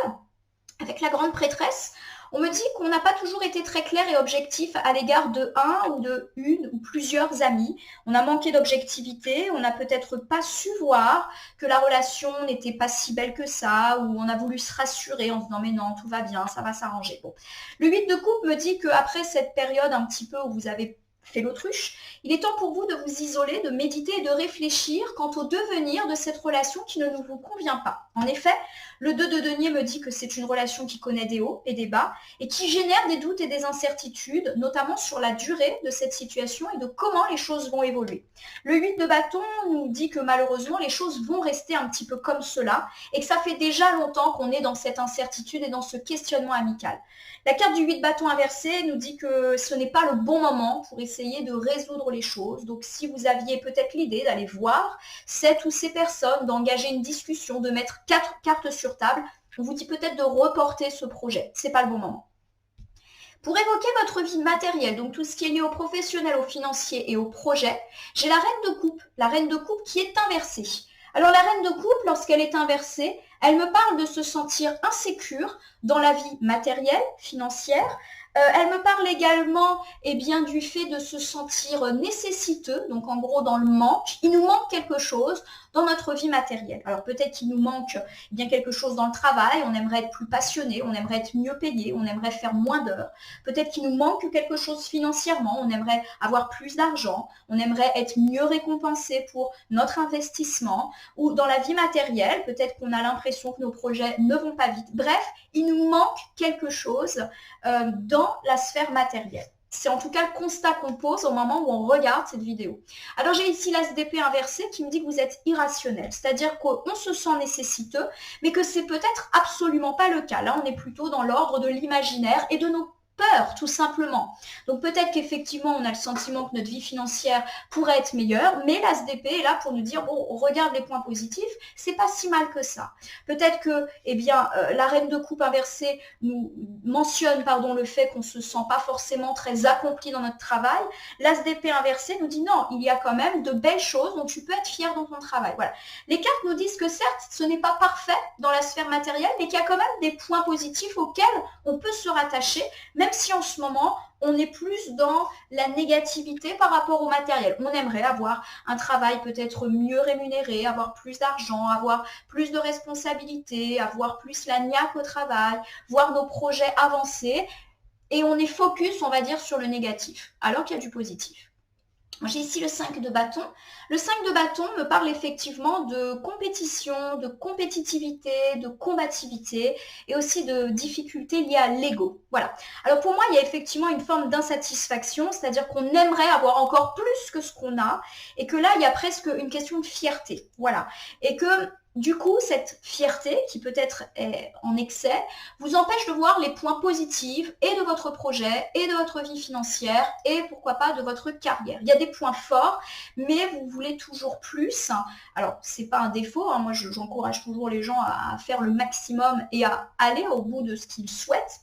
Avec la grande prêtresse, on me dit qu'on n'a pas toujours été très clair et objectif à l'égard de un ou de une ou plusieurs amis. On a manqué d'objectivité, on n'a peut-être pas su voir que la relation n'était pas si belle que ça, ou on a voulu se rassurer en se disant mais non, tout va bien, ça va s'arranger. Bon. Le 8 de coupe me dit qu'après cette période un petit peu où vous avez fait l'autruche, il est temps pour vous de vous isoler, de méditer et de réfléchir quant au devenir de cette relation qui ne vous convient pas. En effet, le 2 de denier me dit que c'est une relation qui connaît des hauts et des bas et qui génère des doutes et des incertitudes, notamment sur la durée de cette situation et de comment les choses vont évoluer. Le 8 de bâton nous dit que malheureusement, les choses vont rester un petit peu comme cela et que ça fait déjà longtemps qu'on est dans cette incertitude et dans ce questionnement amical. La carte du 8 de bâton inversé nous dit que ce n'est pas le bon moment pour essayer de résoudre les choses. Donc si vous aviez peut-être l'idée d'aller voir cette ou ces personnes, d'engager une discussion, de mettre 4 cartes sur table, on vous dit peut-être de reporter ce projet. Ce n'est pas le bon moment. Pour évoquer votre vie matérielle, donc tout ce qui est lié au professionnel, au financier et au projet, j'ai la reine de coupe. La reine de coupe qui est inversée. Alors la reine de coupe, lorsqu'elle est inversée, elle me parle de se sentir insécure dans la vie matérielle, financière. Elle me parle également du fait de se sentir nécessiteux, donc en gros dans le manque. Il nous manque quelque chose dans notre vie matérielle. Alors peut-être qu'il nous manque quelque chose dans le travail, on aimerait être plus passionné, on aimerait être mieux payé, on aimerait faire moins d'heures. Peut-être qu'il nous manque quelque chose financièrement, on aimerait avoir plus d'argent, on aimerait être mieux récompensé pour notre investissement. Ou dans la vie matérielle, peut-être qu'on a l'impression que nos projets ne vont pas vite. Bref, il nous manque quelque chose dans la sphère matérielle. C'est en tout cas le constat qu'on pose au moment où on regarde cette vidéo. Alors j'ai ici l'as d'épée inversé qui me dit que vous êtes irrationnel, c'est-à-dire qu'on se sent nécessiteux, mais que c'est peut-être absolument pas le cas. Là, on est plutôt dans l'ordre de l'imaginaire et de nos peur, tout simplement. Donc peut-être qu'effectivement, on a le sentiment que notre vie financière pourrait être meilleure, mais l'ASDP est là pour nous dire, bon, on regarde les points positifs, c'est pas si mal que ça. Peut-être que, la reine de coupe inversée nous mentionne, le fait qu'on se sent pas forcément très accompli dans notre travail. L'ASDP inversée nous dit, non, il y a quand même de belles choses dont tu peux être fier dans ton travail. Voilà. Les cartes nous disent que certes, ce n'est pas parfait dans la sphère matérielle, mais qu'il y a quand même des points positifs auxquels on peut se rattacher, même si en ce moment, on est plus dans la négativité par rapport au matériel. On aimerait avoir un travail peut-être mieux rémunéré, avoir plus d'argent, avoir plus de responsabilités, avoir plus la niaque au travail, voir nos projets avancer. Et on est focus, on va dire, sur le négatif, alors qu'il y a du positif. J'ai ici le 5 de bâton. Le 5 de bâton me parle effectivement de compétition, de compétitivité, de combativité et aussi de difficultés liées à l'ego. Voilà. Alors pour moi, il y a effectivement une forme d'insatisfaction, c'est-à-dire qu'on aimerait avoir encore plus que ce qu'on a et que là, il y a presque une question de fierté. Voilà. Et que du coup, cette fierté, qui peut-être est en excès, vous empêche de voir les points positifs et de votre projet, et de votre vie financière, et pourquoi pas de votre carrière. Il y a des points forts, mais vous voulez toujours plus. Alors, c'est pas un défaut, hein. Moi j'encourage toujours les gens à faire le maximum et à aller au bout de ce qu'ils souhaitent.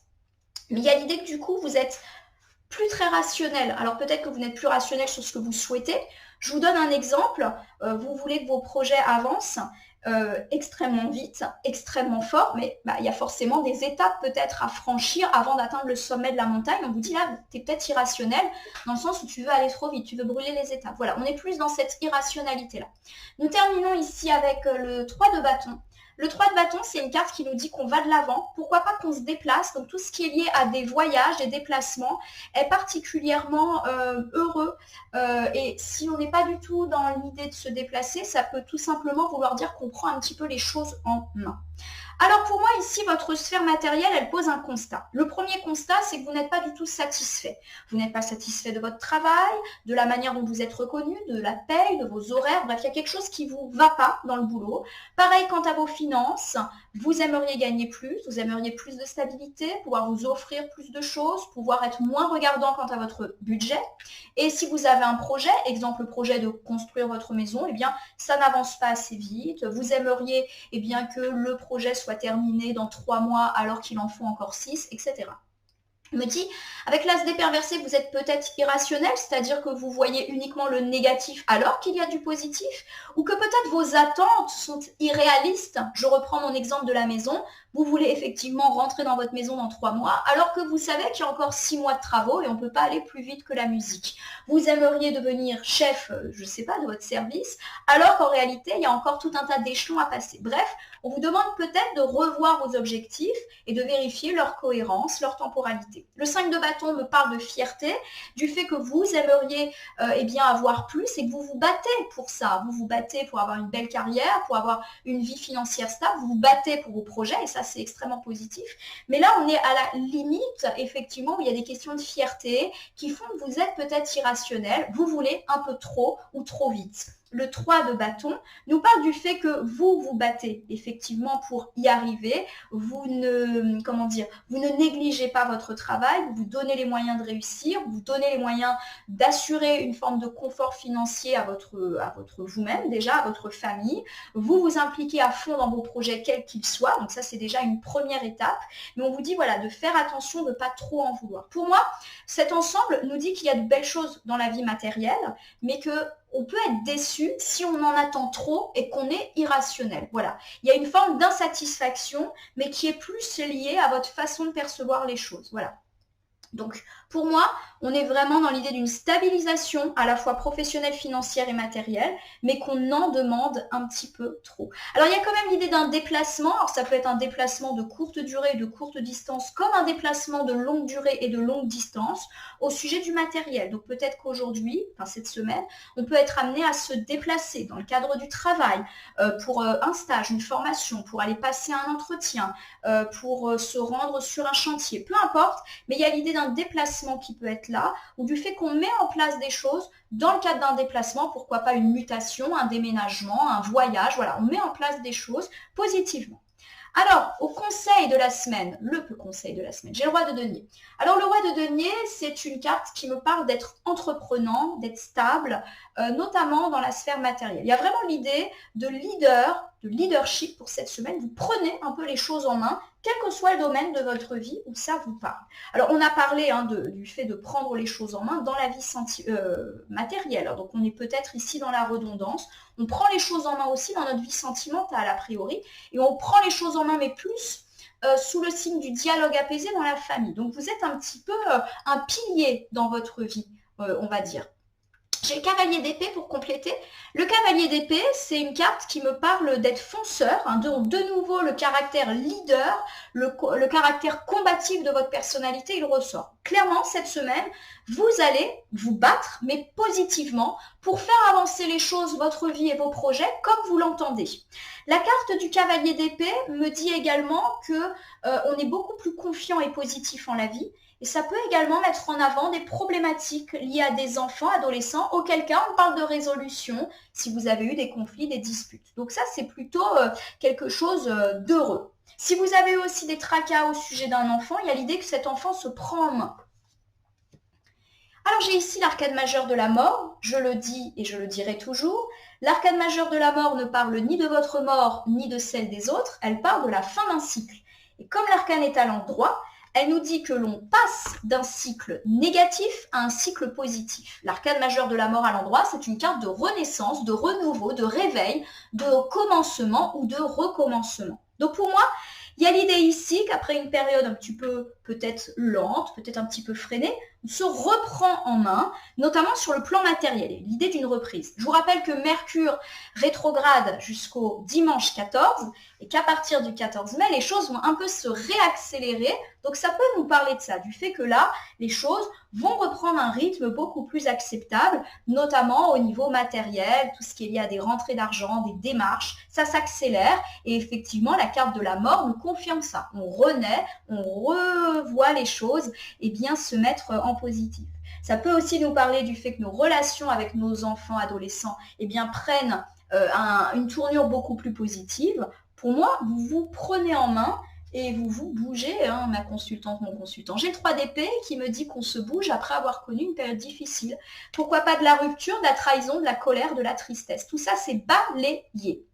Mais il y a l'idée que du coup, vous êtes plus très rationnel. Alors peut-être que vous n'êtes plus rationnel sur ce que vous souhaitez. Je vous donne un exemple. Vous voulez que vos projets avancent extrêmement vite, extrêmement fort, mais il y a forcément des étapes peut-être à franchir avant d'atteindre le sommet de la montagne. On vous dit là, tu es peut-être irrationnel dans le sens où tu veux aller trop vite, tu veux brûler les étapes. Voilà, on est plus dans cette irrationalité-là. Nous terminons ici avec le 3 de bâton. Le 3 de bâton, c'est une carte qui nous dit qu'on va de l'avant. Pourquoi pas qu'on se déplace. Donc tout ce qui est lié à des voyages, des déplacements est particulièrement heureux. Et si on n'est pas du tout dans l'idée de se déplacer, ça peut tout simplement vouloir dire qu'on prend un petit peu les choses en main. Alors pour moi ici, votre sphère matérielle, elle pose un constat. Le premier constat, c'est que vous n'êtes pas du tout satisfait. Vous n'êtes pas satisfait de votre travail, de la manière dont vous êtes reconnu, de la paye, de vos horaires. Bref, il y a quelque chose qui ne vous va pas dans le boulot. Pareil quant à vos finances, vous aimeriez gagner plus, vous aimeriez plus de stabilité, pouvoir vous offrir plus de choses, pouvoir être moins regardant quant à votre budget. Et si vous avez un projet, exemple le projet de construire votre maison, eh bien ça n'avance pas assez vite. Vous aimeriez bien que le projet soit terminé dans 3 mois alors qu'il en faut encore 6, etc. Il me dit, avec l'as des perversés, vous êtes peut-être irrationnel, c'est-à-dire que vous voyez uniquement le négatif alors qu'il y a du positif, ou que peut-être vos attentes sont irréalistes. Je reprends mon exemple de la maison. Vous voulez effectivement rentrer dans votre maison dans 3 mois, alors que vous savez qu'il y a encore 6 mois de travaux et on ne peut pas aller plus vite que la musique. Vous aimeriez devenir chef, je ne sais pas, de votre service, alors qu'en réalité, il y a encore tout un tas d'échelons à passer. Bref, on vous demande peut-être de revoir vos objectifs et de vérifier leur cohérence, leur temporalité. Le 5 de bâton me parle de fierté, du fait que vous aimeriez avoir plus et que vous vous battez pour ça. Vous vous battez pour avoir une belle carrière, pour avoir une vie financière stable, vous vous battez pour vos projets et ça c'est extrêmement positif. Mais là on est à la limite effectivement où il y a des questions de fierté qui font que vous êtes peut-être irrationnel, vous voulez un peu trop ou trop vite. Le 3 de bâton nous parle du fait que vous vous battez effectivement pour y arriver. Vous ne négligez pas votre travail, vous vous donnez les moyens de réussir, vous donnez les moyens d'assurer une forme de confort financier à votre vous-même déjà, à votre famille. Vous vous impliquez à fond dans vos projets quels qu'ils soient. Donc ça, c'est déjà une première étape. Mais on vous dit voilà, de faire attention, de ne pas trop en vouloir. Pour moi, cet ensemble nous dit qu'il y a de belles choses dans la vie matérielle, mais que on peut être déçu si on en attend trop et qu'on est irrationnel. Voilà. Il y a une forme d'insatisfaction, mais qui est plus liée à votre façon de percevoir les choses. Voilà. Donc, pour moi, on est vraiment dans l'idée d'une stabilisation à la fois professionnelle, financière et matérielle, mais qu'on en demande un petit peu trop. Alors, il y a quand même l'idée d'un déplacement. Alors, ça peut être un déplacement de courte durée et de courte distance, comme un déplacement de longue durée et de longue distance au sujet du matériel. Donc, peut-être qu'aujourd'hui, cette semaine, on peut être amené à se déplacer dans le cadre du travail pour un stage, une formation, pour aller passer un entretien, pour se rendre sur un chantier, peu importe, mais il y a l'idée d'un déplacement qui peut être là, ou du fait qu'on met en place des choses dans le cadre d'un déplacement, pourquoi pas une mutation, un déménagement, un voyage, voilà, on met en place des choses positivement. Alors, au conseil de la semaine, le conseil de la semaine, j'ai le roi de denier. Alors, le roi de denier, c'est une carte qui me parle d'être entreprenant, d'être stable, notamment dans la sphère matérielle. Il y a vraiment l'idée de leadership pour cette semaine. Vous prenez un peu les choses en main, quel que soit le domaine de votre vie où ça vous parle. Alors, on a parlé du fait de prendre les choses en main dans la vie matérielle. Alors, donc, on est peut-être ici dans la redondance. On prend les choses en main aussi dans notre vie sentimentale, a priori. Et on prend les choses en main, mais plus sous le signe du dialogue apaisé dans la famille. Donc, vous êtes un petit peu un pilier dans votre vie, on va dire. J'ai le cavalier d'épée pour compléter. Le cavalier d'épée, c'est une carte qui me parle d'être fonceur, de nouveau le caractère leader, le caractère combatif de votre personnalité, il ressort. Clairement, cette semaine, vous allez vous battre, mais positivement, pour faire avancer les choses, votre vie et vos projets, comme vous l'entendez. La carte du cavalier d'épée me dit également qu'on est beaucoup plus confiant et positif en la vie. Et ça peut également mettre en avant des problématiques liées à des enfants, adolescents, auquel cas on parle de résolution si vous avez eu des conflits, des disputes. Donc ça, c'est plutôt quelque chose d'heureux. Si vous avez aussi des tracas au sujet d'un enfant, il y a l'idée que cet enfant se prend en main. Alors j'ai ici l'arcade majeure de la mort, je le dis et je le dirai toujours. L'arcade majeure de la mort ne parle ni de votre mort ni de celle des autres, elle parle de la fin d'un cycle. Et comme l'arcane est à l'endroit, elle nous dit que l'on passe d'un cycle négatif à un cycle positif. L'arcane majeure de la mort à l'endroit, c'est une carte de renaissance, de renouveau, de réveil, de commencement ou de recommencement. Donc pour moi, il y a l'idée ici qu'après une période un petit peu peut-être lente, peut-être un petit peu freinée, on se reprend en main, notamment sur le plan matériel, l'idée d'une reprise. Je vous rappelle que Mercure rétrograde jusqu'au dimanche 14 et qu'à partir du 14 mai, les choses vont un peu se réaccélérer. Donc ça peut nous parler de ça, du fait que là, les choses vont reprendre un rythme beaucoup plus acceptable, notamment au niveau matériel, tout ce qui est lié à des rentrées d'argent, des démarches, ça s'accélère et effectivement la carte de la mort nous confirme ça. On renaît, on revoit les choses et bien se mettre en positif. Ça peut aussi nous parler du fait que nos relations avec nos enfants, adolescents, eh bien, prennent une tournure beaucoup plus positive. Pour moi, vous vous prenez en main et vous vous bougez, hein, ma consultante, mon consultant. J'ai le 3 d'épée qui me dit qu'on se bouge après avoir connu une période difficile. Pourquoi pas de la rupture, de la trahison, de la colère, de la tristesse. Tout ça, c'est balayé.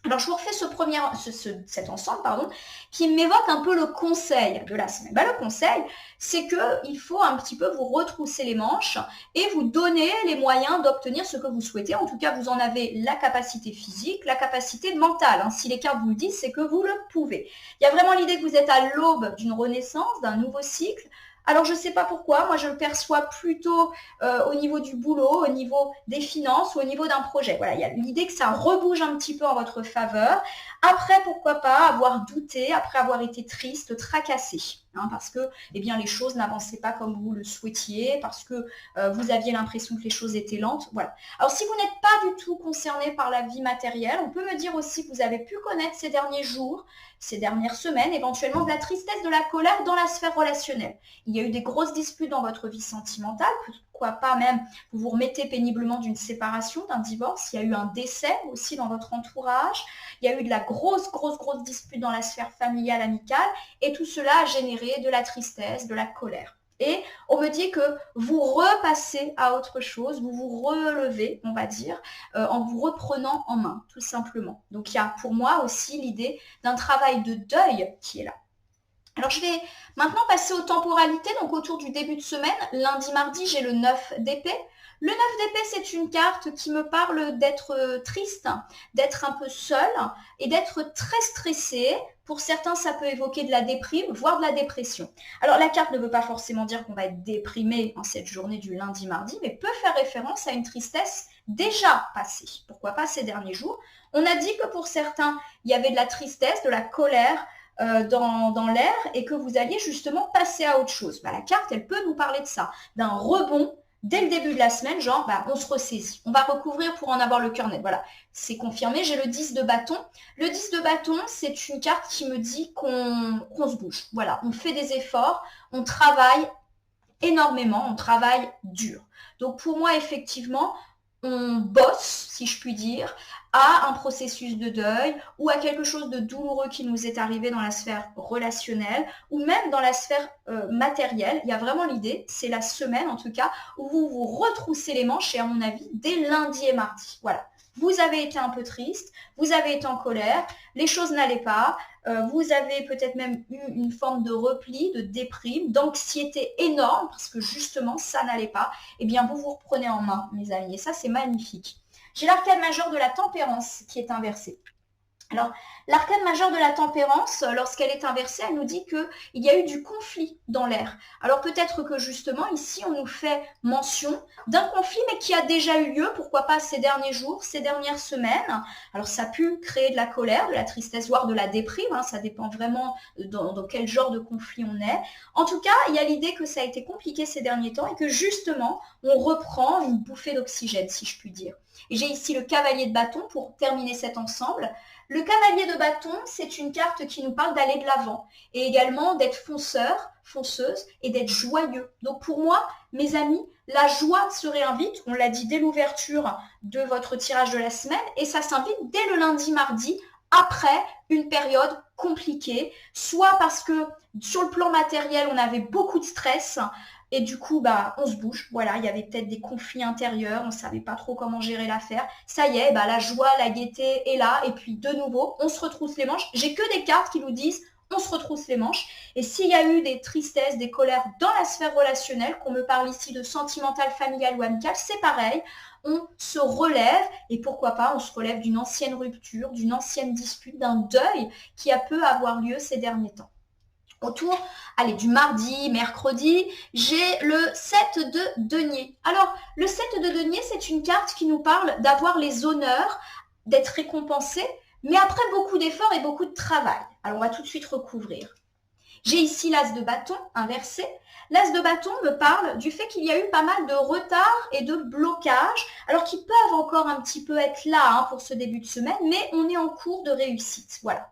Alors, je vous refais cet ensemble, qui m'évoque un peu le conseil de la semaine. Le conseil, c'est qu'il faut un petit peu vous retrousser les manches et vous donner les moyens d'obtenir ce que vous souhaitez. En tout cas, vous en avez la capacité physique, la capacité mentale. Si les cartes vous le disent, c'est que vous le pouvez. Il y a vraiment l'idée que vous êtes à l'aube d'une renaissance, d'un nouveau cycle. Alors, je ne sais pas pourquoi, moi je le perçois plutôt au niveau du boulot, au niveau des finances ou au niveau d'un projet. Voilà, il y a l'idée que ça rebouge un petit peu en votre faveur. Après, pourquoi pas avoir douté, après avoir été triste, tracassé, parce que bien, les choses n'avançaient pas comme vous le souhaitiez, parce que vous aviez l'impression que les choses étaient lentes. Voilà. Alors, si vous n'êtes pas du tout concerné par la vie matérielle, on peut me dire aussi que vous avez pu connaître ces derniers jours, ces dernières semaines, éventuellement de la tristesse, de la colère dans la sphère relationnelle. Il y a eu des grosses disputes dans votre vie sentimentale, pourquoi pas même vous vous remettez péniblement d'une séparation, d'un divorce, il y a eu un décès aussi dans votre entourage, il y a eu de la grosse dispute dans la sphère familiale, amicale, et tout cela a généré de la tristesse, de la colère. Et on me dit que vous repassez à autre chose, vous vous relevez, on va dire, en vous reprenant en main, tout simplement. Donc il y a pour moi aussi l'idée d'un travail de deuil qui est là. Alors je vais maintenant passer aux temporalités, donc autour du début de semaine. Lundi, mardi, j'ai le 9 d'épée. Le 9 d'épée, c'est une carte qui me parle d'être triste, d'être un peu seul et d'être très stressé. Pour certains, ça peut évoquer de la déprime, voire de la dépression. Alors la carte ne veut pas forcément dire qu'on va être déprimé en cette journée du lundi, mardi, mais peut faire référence à une tristesse déjà passée. Pourquoi pas ces derniers jours? On a dit que pour certains, il y avait de la tristesse, de la colère, dans l'air et que vous alliez justement passer à autre chose. La carte, elle peut nous parler de ça, d'un rebond dès le début de la semaine, genre on se ressaisit, on va recouvrir pour en avoir le cœur net. Voilà, c'est confirmé, j'ai le 10 de bâton. Le 10 de bâton, c'est une carte qui me dit qu'on se bouge. Voilà, on fait des efforts, on travaille énormément, on travaille dur. Donc pour moi, effectivement, on bosse, si je puis dire, à un processus de deuil ou à quelque chose de douloureux qui nous est arrivé dans la sphère relationnelle ou même dans la sphère matérielle. Il y a vraiment l'idée, c'est la semaine en tout cas, où vous vous retroussez les manches et à mon avis, dès lundi et mardi. Voilà. Vous avez été un peu triste, vous avez été en colère, les choses n'allaient pas, vous avez peut-être même eu une forme de repli, de déprime, d'anxiété énorme parce que justement ça n'allait pas. Eh bien vous vous reprenez en main, mes amis, et ça c'est magnifique. J'ai l'arcane majeure de la tempérance qui est inversée. Alors, l'arcane majeure de la tempérance, lorsqu'elle est inversée, elle nous dit qu'il y a eu du conflit dans l'air. Alors peut-être que justement, ici, on nous fait mention d'un conflit, mais qui a déjà eu lieu, pourquoi pas ces derniers jours, ces dernières semaines. Alors ça a pu créer de la colère, de la tristesse, voire de la déprime, ça dépend vraiment dans quel genre de conflit on est. En tout cas, il y a l'idée que ça a été compliqué ces derniers temps et que justement, on reprend une bouffée d'oxygène, si je puis dire. Et j'ai ici le cavalier de bâton pour terminer cet ensemble. Le cavalier de bâton, c'est une carte qui nous parle d'aller de l'avant et également d'être fonceur, fonceuse et d'être joyeux. Donc pour moi, mes amis, la joie se réinvite, on l'a dit dès l'ouverture de votre tirage de la semaine, et ça s'invite dès le lundi, mardi, après une période compliquée, soit parce que sur le plan matériel, on avait beaucoup de stress, et du coup, on se bouge. Voilà, il y avait peut-être des conflits intérieurs, on ne savait pas trop comment gérer l'affaire. Ça y est, la joie, la gaieté est là. Et puis, de nouveau, on se retrousse les manches. J'ai que des cartes qui nous disent on se retrousse les manches. Et s'il y a eu des tristesses, des colères dans la sphère relationnelle, qu'on me parle ici de sentimental, familial ou amical, c'est pareil. On se relève, et pourquoi pas, on se relève d'une ancienne rupture, d'une ancienne dispute, d'un deuil qui a pu avoir lieu ces derniers temps. Autour, du mardi, mercredi, j'ai le 7 de denier. Alors, le 7 de denier, c'est une carte qui nous parle d'avoir les honneurs, d'être récompensé, mais après beaucoup d'efforts et beaucoup de travail. Alors, on va tout de suite recouvrir. J'ai ici l'as de bâton inversé. L'as de bâton me parle du fait qu'il y a eu pas mal de retard et de blocage, alors qu'ils peuvent encore un petit peu être là pour ce début de semaine, mais on est en cours de réussite. Voilà.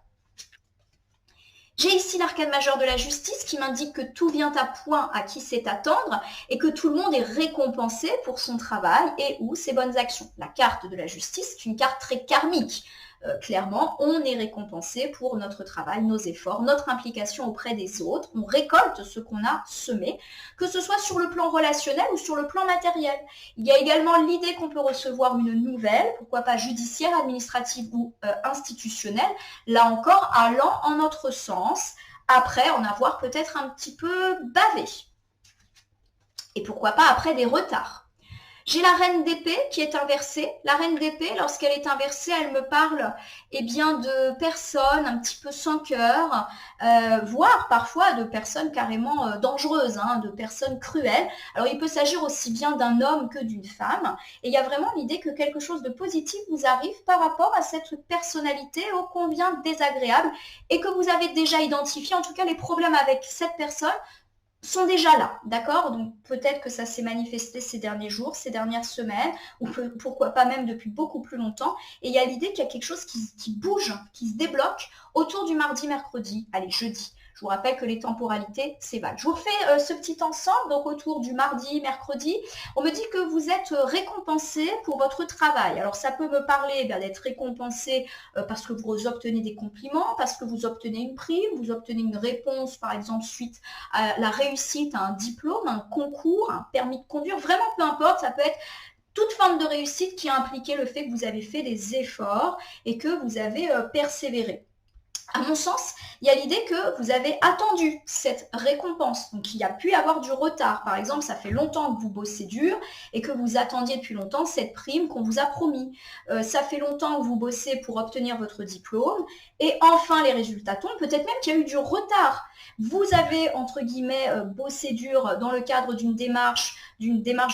J'ai ici l'arcane majeur de la justice qui m'indique que tout vient à point à qui sait attendre et que tout le monde est récompensé pour son travail et ou ses bonnes actions. La carte de la justice est une carte très karmique. Clairement, on est récompensé pour notre travail, nos efforts, notre implication auprès des autres. On récolte ce qu'on a semé, que ce soit sur le plan relationnel ou sur le plan matériel. Il y a également l'idée qu'on peut recevoir une nouvelle, pourquoi pas judiciaire, administrative ou institutionnelle, là encore allant en notre sens, après en avoir peut-être un petit peu bavé. Et pourquoi pas après des retards. J'ai la reine d'épée qui est inversée. La reine d'épée, lorsqu'elle est inversée, elle me parle de personnes un petit peu sans cœur, voire parfois de personnes carrément dangereuses, de personnes cruelles. Alors il peut s'agir aussi bien d'un homme que d'une femme. Et il y a vraiment l'idée que quelque chose de positif vous arrive par rapport à cette personnalité ô combien désagréable et que vous avez déjà identifié, en tout cas les problèmes avec cette personne sont déjà là, d'accord? Donc peut-être que ça s'est manifesté ces derniers jours, ces dernières semaines, ou pourquoi pas même depuis beaucoup plus longtemps. Et il y a l'idée qu'il y a quelque chose qui bouge, qui se débloque autour du mardi, mercredi, jeudi. Je vous rappelle que les temporalités, c'est vague. Je vous refais ce petit ensemble, donc autour du mardi, mercredi. On me dit que vous êtes récompensé pour votre travail. Alors ça peut me parler d'être récompensé parce que vous obtenez des compliments, parce que vous obtenez une prime, vous obtenez une réponse, par exemple, suite à la réussite à un diplôme, un concours, un permis de conduire. Vraiment, peu importe, ça peut être toute forme de réussite qui a impliqué le fait que vous avez fait des efforts et que vous avez persévéré. À mon sens, il y a l'idée que vous avez attendu cette récompense. Donc, il y a pu y avoir du retard. Par exemple, ça fait longtemps que vous bossez dur et que vous attendiez depuis longtemps cette prime qu'on vous a promis. Ça fait longtemps que vous bossez pour obtenir votre diplôme et enfin les résultats tombent. Peut-être même qu'il y a eu du retard. Vous avez, entre guillemets, bossé dur dans le cadre d'une démarche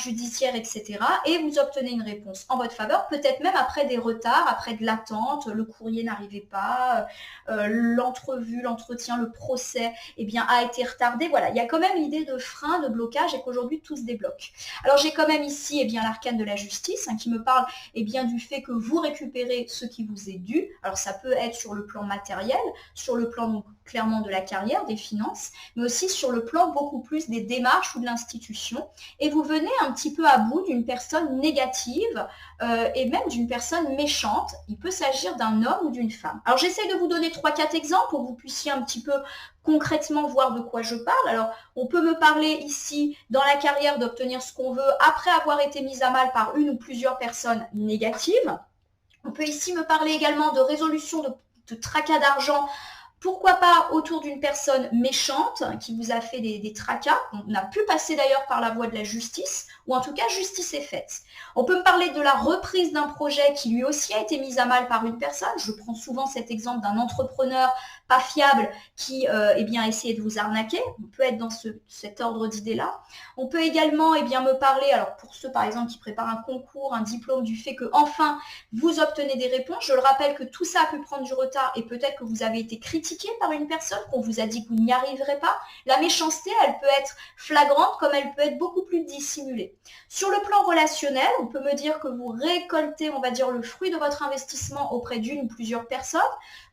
judiciaire, etc. Et vous obtenez une réponse en votre faveur, peut-être même après des retards, après de l'attente, le courrier n'arrivait pas, l'entrevue, l'entretien, le procès, a été retardé. Voilà, il y a quand même l'idée de frein, de blocage et qu'aujourd'hui tout se débloque. Alors j'ai quand même ici l'arcane de la justice qui me parle du fait que vous récupérez ce qui vous est dû. Alors ça peut être sur le plan matériel, sur le plan donc, clairement de la carrière, des finances, mais aussi sur le plan beaucoup plus des démarches ou de l'institution. Et vous venez un petit peu à bout d'une personne négative et même d'une personne méchante. Il peut s'agir d'un homme ou d'une femme. Alors j'essaie de vous donner 3-4 exemples pour que vous puissiez un petit peu concrètement voir de quoi je parle. Alors on peut me parler ici dans la carrière d'obtenir ce qu'on veut après avoir été mise à mal par une ou plusieurs personnes négatives. On peut ici me parler également de résolution de tracas d'argent. Pourquoi pas autour d'une personne méchante qui vous a fait des tracas. On a pu passer d'ailleurs par la voie de la justice, ou en tout cas, justice est faite. On peut me parler de la reprise d'un projet qui lui aussi a été mis à mal par une personne. Je prends souvent cet exemple d'un entrepreneur pas fiable qui eh bien, essaie de vous arnaquer. On peut être dans cet ordre d'idées-là. On peut également eh bien, me parler, alors pour ceux par exemple qui préparent un concours, un diplôme, du fait que enfin vous obtenez des réponses. Je le rappelle que tout ça a pu prendre du retard et peut-être que vous avez été critiqué par une personne, qu'on vous a dit que vous n'y arriverez pas. La méchanceté, elle peut être flagrante comme elle peut être beaucoup plus dissimulée. Sur le plan relationnel, on peut me dire que vous récoltez, on va dire, le fruit de votre investissement auprès d'une ou plusieurs personnes,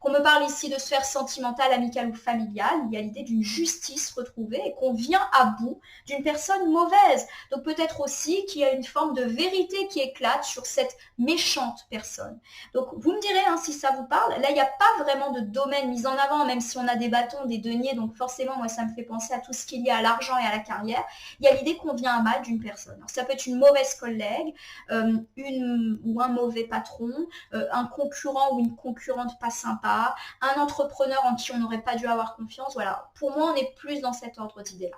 qu'on me parle ici de sphère sentimentale, amicale ou familiale. Il y a l'idée d'une justice retrouvée et qu'on vient à bout d'une personne mauvaise. Donc peut-être aussi qu'il y a une forme de vérité qui éclate sur cette méchante personne. Donc vous me direz hein, si ça vous parle. Là, il n'y a pas vraiment de domaine mis en avant, même si on a des bâtons, des deniers. Donc forcément, moi, ça me fait penser à tout ce qui est lié à l'argent et à la carrière. Il y a l'idée qu'on vient à mal d'une personne. Alors, ça peut être une mauvaise collègue, ou un mauvais patron, un concurrent ou une concurrente pas sympa, un entrepreneur en qui on n'aurait pas dû avoir confiance. Voilà, pour moi, on est plus dans cet ordre d'idées-là.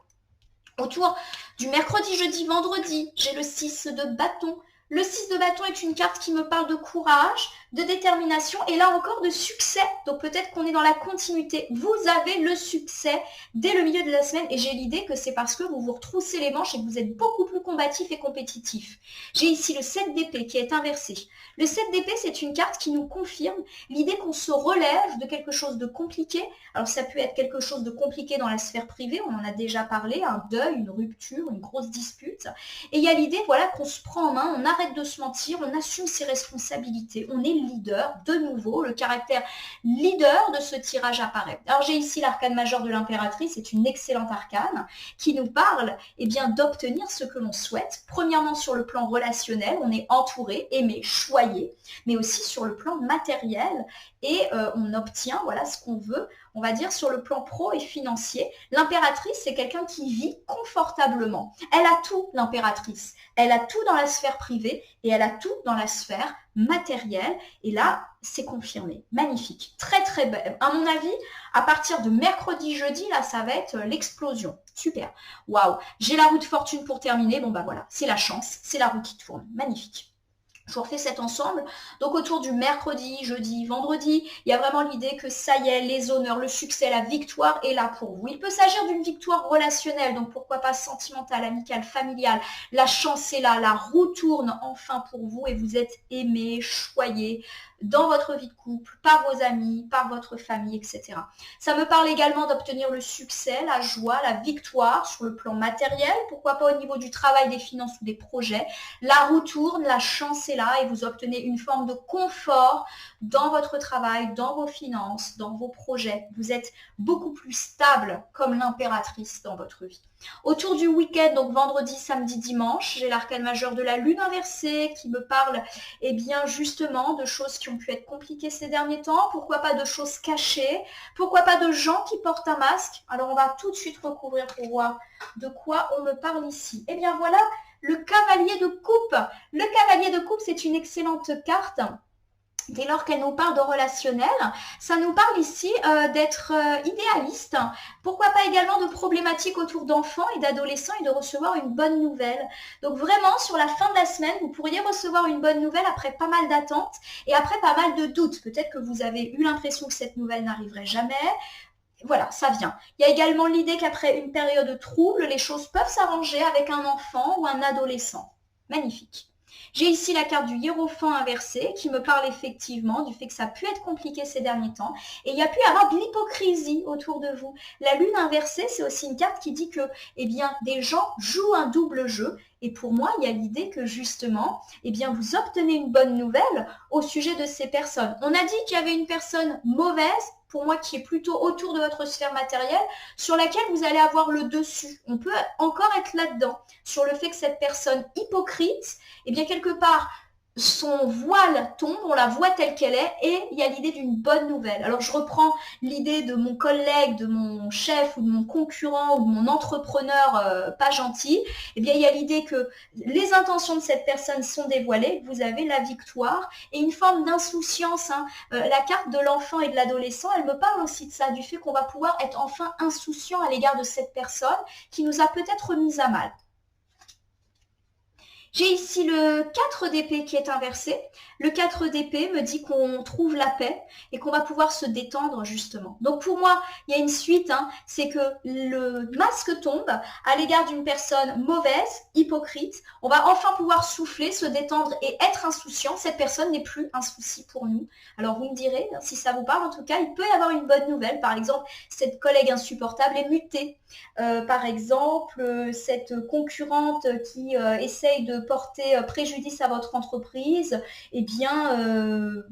Autour du mercredi, jeudi, vendredi, j'ai le 6 de bâton. Le 6 de bâton est une carte qui me parle de courage, de détermination et là encore de succès. Donc peut-être qu'on est dans la continuité. Vous avez le succès dès le milieu de la semaine et j'ai l'idée que c'est parce que vous vous retroussez les manches et que vous êtes beaucoup plus combatif et compétitif. J'ai ici le 7 d'épée qui est inversé. Le 7 d'épée, c'est une carte qui nous confirme l'idée qu'on se relève de quelque chose de compliqué. Alors ça peut être quelque chose de compliqué dans la sphère privée, on en a déjà parlé, un deuil, une rupture, une grosse dispute. Et il y a l'idée voilà, qu'on se prend en main, on arrête de se mentir, on assume ses responsabilités, on est leader. De nouveau, le caractère leader de ce tirage apparaît. Alors j'ai ici l'arcane majeur de l'impératrice, c'est une excellente arcane qui nous parle eh bien, d'obtenir ce que l'on souhaite. Premièrement sur le plan relationnel, on est entouré, aimé, choyé, mais aussi sur le plan matériel et on obtient voilà, ce qu'on veut, on va dire sur le plan pro et financier. L'impératrice, c'est quelqu'un qui vit confortablement. Elle a tout, l'impératrice. Elle a tout dans la sphère privée et elle a tout dans la sphère matérielle. Et là, c'est confirmé. Magnifique. Très, très belle. À mon avis, à partir de mercredi, jeudi, là, ça va être l'explosion. Super. Waouh. J'ai la roue de fortune pour terminer. Bon, bah voilà, c'est la chance. C'est la roue qui tourne. Magnifique. Je vous refais cet ensemble. Donc autour du mercredi, jeudi, vendredi, il y a vraiment l'idée que ça y est, les honneurs, le succès, la victoire est là pour vous. Il peut s'agir d'une victoire relationnelle, donc pourquoi pas sentimentale, amicale, familiale. La chance est là, la roue tourne enfin pour vous et vous êtes aimé, choyé dans votre vie de couple, par vos amis, par votre famille, etc. Ça me parle également d'obtenir le succès, la joie, la victoire sur le plan matériel, pourquoi pas au niveau du travail, des finances ou des projets. La roue tourne, la chance est là et vous obtenez une forme de confort dans votre travail, dans vos finances, dans vos projets. Vous êtes beaucoup plus stable comme l'impératrice dans votre vie. Autour du week-end, donc vendredi, samedi, dimanche, j'ai l'arcane majeur de la lune inversée qui me parle eh bien, justement de choses qui ont pu être compliquées ces derniers temps, pourquoi pas de choses cachées, pourquoi pas de gens qui portent un masque. Alors on va tout de suite recouvrir pour voir de quoi on me parle ici. Eh bien voilà, le cavalier de coupe. Le cavalier de coupe, c'est une excellente carte. Dès lors qu'elle nous parle de relationnel, ça nous parle ici d'être idéaliste. Pourquoi pas également de problématiques autour d'enfants et d'adolescents et de recevoir une bonne nouvelle. Donc vraiment, sur la fin de la semaine, vous pourriez recevoir une bonne nouvelle après pas mal d'attentes et après pas mal de doutes. Peut-être que vous avez eu l'impression que cette nouvelle n'arriverait jamais. Voilà, ça vient. Il y a également l'idée qu'après une période trouble, les choses peuvent s'arranger avec un enfant ou un adolescent. Magnifique. J'ai ici la carte du hiérophant inversé qui me parle effectivement du fait que ça a pu être compliqué ces derniers temps et il y a pu y avoir de l'hypocrisie autour de vous. La lune inversée, c'est aussi une carte qui dit que eh bien, des gens jouent un double jeu et pour moi, il y a l'idée que justement, eh bien, vous obtenez une bonne nouvelle au sujet de ces personnes. On a dit qu'il y avait une personne mauvaise, pour moi, qui est plutôt autour de votre sphère matérielle, sur laquelle vous allez avoir le dessus. On peut encore être là-dedans, sur le fait que cette personne hypocrite, eh bien, quelque part, son voile tombe, on la voit telle qu'elle est, et il y a l'idée d'une bonne nouvelle. Alors, je reprends l'idée de mon collègue, de mon chef, ou de mon concurrent, ou de mon entrepreneur pas gentil. Eh bien, il y a l'idée que les intentions de cette personne sont dévoilées, vous avez la victoire, et une forme d'insouciance. La carte de l'enfant et de l'adolescent, elle me parle aussi de ça, du fait qu'on va pouvoir être enfin insouciant à l'égard de cette personne qui nous a peut-être mis à mal. J'ai ici le 4 d'épée qui est inversé. Le 4 d'épée me dit qu'on trouve la paix et qu'on va pouvoir se détendre justement. Donc pour moi, il y a une suite, hein, c'est que le masque tombe à l'égard d'une personne mauvaise, hypocrite. On va enfin pouvoir souffler, se détendre et être insouciant. Cette personne n'est plus un souci pour nous. Alors vous me direz, si ça vous parle, en tout cas, il peut y avoir une bonne nouvelle. Par exemple, cette collègue insupportable est mutée. Par exemple, cette concurrente qui essaye de porter préjudice à votre entreprise, eh bien,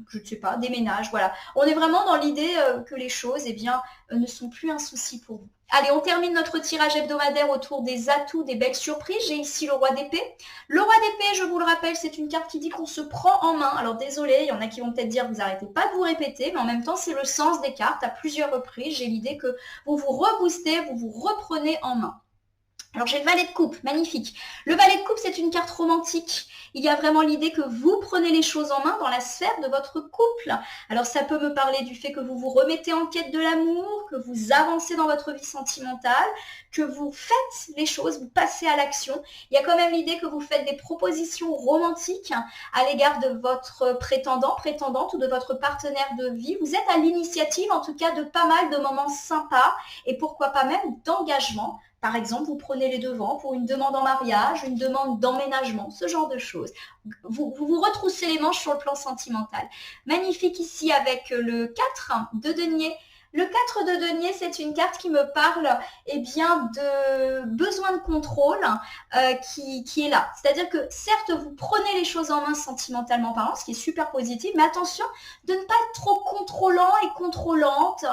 je ne sais pas, déménage, voilà. On est vraiment dans l'idée que les choses, eh bien, ne sont plus un souci pour vous. Allez, on termine notre tirage hebdomadaire autour des atouts, des belles surprises. J'ai ici le roi d'épée. Le roi d'épée, je vous le rappelle, c'est une carte qui dit qu'on se prend en main. Alors désolé, il y en a qui vont peut-être dire vous arrêtez pas de vous répéter, mais en même temps, c'est le sens des cartes. À plusieurs reprises, j'ai l'idée que vous vous reboostez, vous vous reprenez en main. Alors j'ai le valet de coupe, magnifique. Le valet de coupe, c'est une carte romantique. Il y a vraiment l'idée que vous prenez les choses en main dans la sphère de votre couple. Alors ça peut me parler du fait que vous vous remettez en quête de l'amour, que vous avancez dans votre vie sentimentale, que vous faites les choses, vous passez à l'action. Il y a quand même l'idée que vous faites des propositions romantiques à l'égard de votre prétendant, prétendante ou de votre partenaire de vie. Vous êtes à l'initiative en tout cas de pas mal de moments sympas et pourquoi pas même d'engagement. Par exemple, vous prenez les devants pour une demande en mariage, une demande d'emménagement, ce genre de choses. Vous retroussez les manches sur le plan sentimental. Magnifique ici avec le 4 de denier. Le 4 de denier, c'est une carte qui me parle eh bien, de besoin de contrôle qui est là. C'est-à-dire que certes, vous prenez les choses en main sentimentalement parlant, ce qui est super positif, mais attention de ne pas être trop contrôlant et contrôlante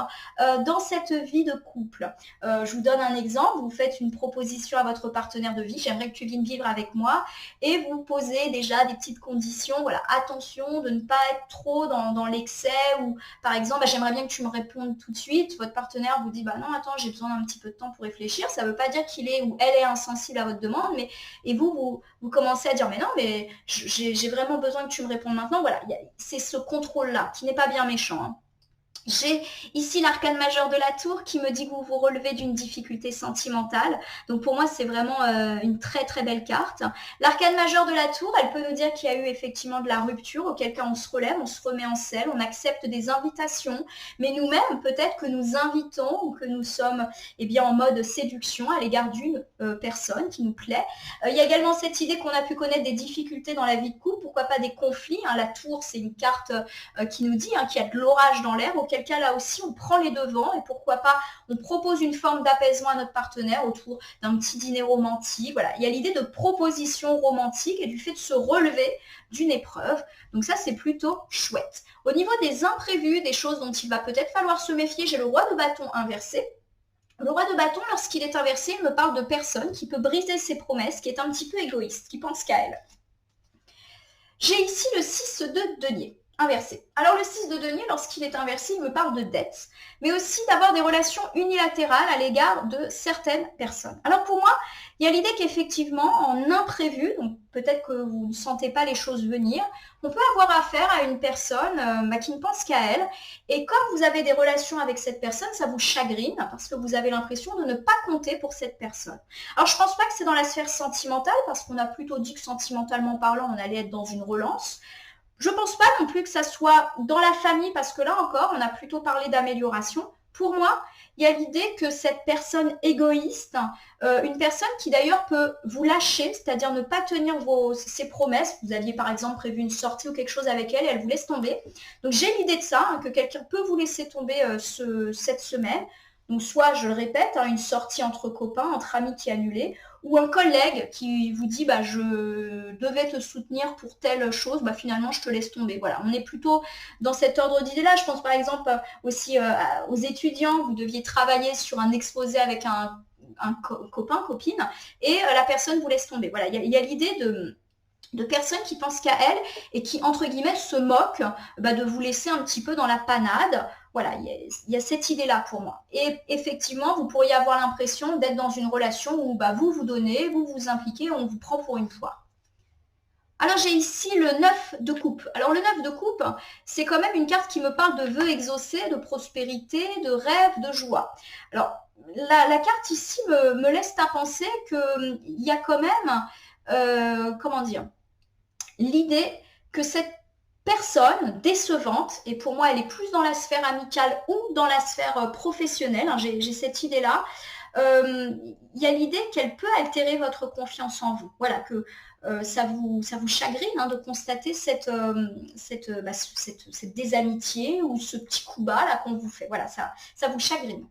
dans cette vie de couple. Je vous donne un exemple, vous faites une proposition à votre partenaire de vie, j'aimerais que tu viennes vivre avec moi, et vous posez déjà des petites conditions, voilà, attention de ne pas être trop dans l'excès, ou par exemple, j'aimerais bien que tu me répondes tout de suite, votre partenaire vous dit, non, attends, j'ai besoin d'un petit peu de temps pour réfléchir, ça ne veut pas dire qu'il est ou elle est insensible à votre demande, mais et vous commencez à dire, mais non, mais j'ai vraiment besoin que tu me répondes maintenant, voilà, c'est ce contrôle-là, qui n'est pas bien méchant, hein. J'ai ici l'arcane majeur de la tour qui me dit que vous vous relevez d'une difficulté sentimentale. Donc pour moi, c'est vraiment une très très belle carte. L'arcane majeur de la tour, elle peut nous dire qu'il y a eu effectivement de la rupture, auquel cas on se relève, on se remet en selle, on accepte des invitations. Mais nous-mêmes, peut-être que nous invitons ou que nous sommes bien, en mode séduction à l'égard d'une personne qui nous plaît. Il y a également cette idée qu'on a pu connaître des difficultés dans la vie de couple, pourquoi pas des conflits. La tour, c'est une carte qui nous dit qu'il y a de l'orage dans l'air, auquel cas là aussi on prend les devants et pourquoi pas on propose une forme d'apaisement à notre partenaire autour d'un petit dîner romantique. Voilà, il y a l'idée de proposition romantique et du fait de se relever d'une épreuve. Donc ça, c'est plutôt chouette. Au niveau des imprévus, des choses dont il va peut-être falloir se méfier, j'ai le roi de bâton inversé. Le roi de bâton, lorsqu'il est inversé, il me parle de personne qui peut briser ses promesses, qui est un petit peu égoïste, qui pense qu'à elle. J'ai ici le 6 de denier. Inversé. Alors le 6 de denier, lorsqu'il est inversé, il me parle de dette, mais aussi d'avoir des relations unilatérales à l'égard de certaines personnes. Alors pour moi, il y a l'idée qu'effectivement, en imprévu, donc peut-être que vous ne sentez pas les choses venir, on peut avoir affaire à une personne qui ne pense qu'à elle, et comme vous avez des relations avec cette personne, ça vous chagrine, parce que vous avez l'impression de ne pas compter pour cette personne. Alors je ne pense pas que c'est dans la sphère sentimentale, parce qu'on a plutôt dit que sentimentalement parlant, on allait être dans une relance. Je ne pense pas non plus que ça soit dans la famille, parce que là encore, on a plutôt parlé d'amélioration. Pour moi, il y a l'idée que cette personne égoïste, une personne qui d'ailleurs peut vous lâcher, c'est-à-dire ne pas tenir ses promesses, vous aviez par exemple prévu une sortie ou quelque chose avec elle et elle vous laisse tomber. Donc j'ai l'idée de ça, que quelqu'un peut vous laisser tomber cette semaine. Donc soit, je le répète, une sortie entre copains, entre amis qui est annulée, ou un collègue qui vous dit je devais te soutenir pour telle chose, finalement je te laisse tomber. Voilà, on est plutôt dans cet ordre d'idée-là. Je pense par exemple aussi aux étudiants, vous deviez travailler sur un exposé avec un copain, copine, et la personne vous laisse tomber. Voilà, il y a l'idée de personnes qui pensent qu'à elles et qui, entre guillemets, se moquent de vous laisser un petit peu dans la panade. Voilà, il y a cette idée-là pour moi. Et effectivement, vous pourriez avoir l'impression d'être dans une relation où vous vous donnez, vous vous impliquez, on vous prend pour une poire. Alors j'ai ici le 9 de coupe. Alors le 9 de coupe, c'est quand même une carte qui me parle de vœux exaucés, de prospérité, de rêves, de joie. Alors la carte ici me laisse à penser qu'il y a quand même comment dire, l'idée que cette personne décevante, et pour moi elle est plus dans la sphère amicale ou dans la sphère professionnelle, hein, j'ai cette idée-là, il y a l'idée qu'elle peut altérer votre confiance en vous. Voilà, que ça vous chagrine hein, de constater cette désamitié ou ce petit coup bas là qu'on vous fait. Voilà, ça vous chagrine.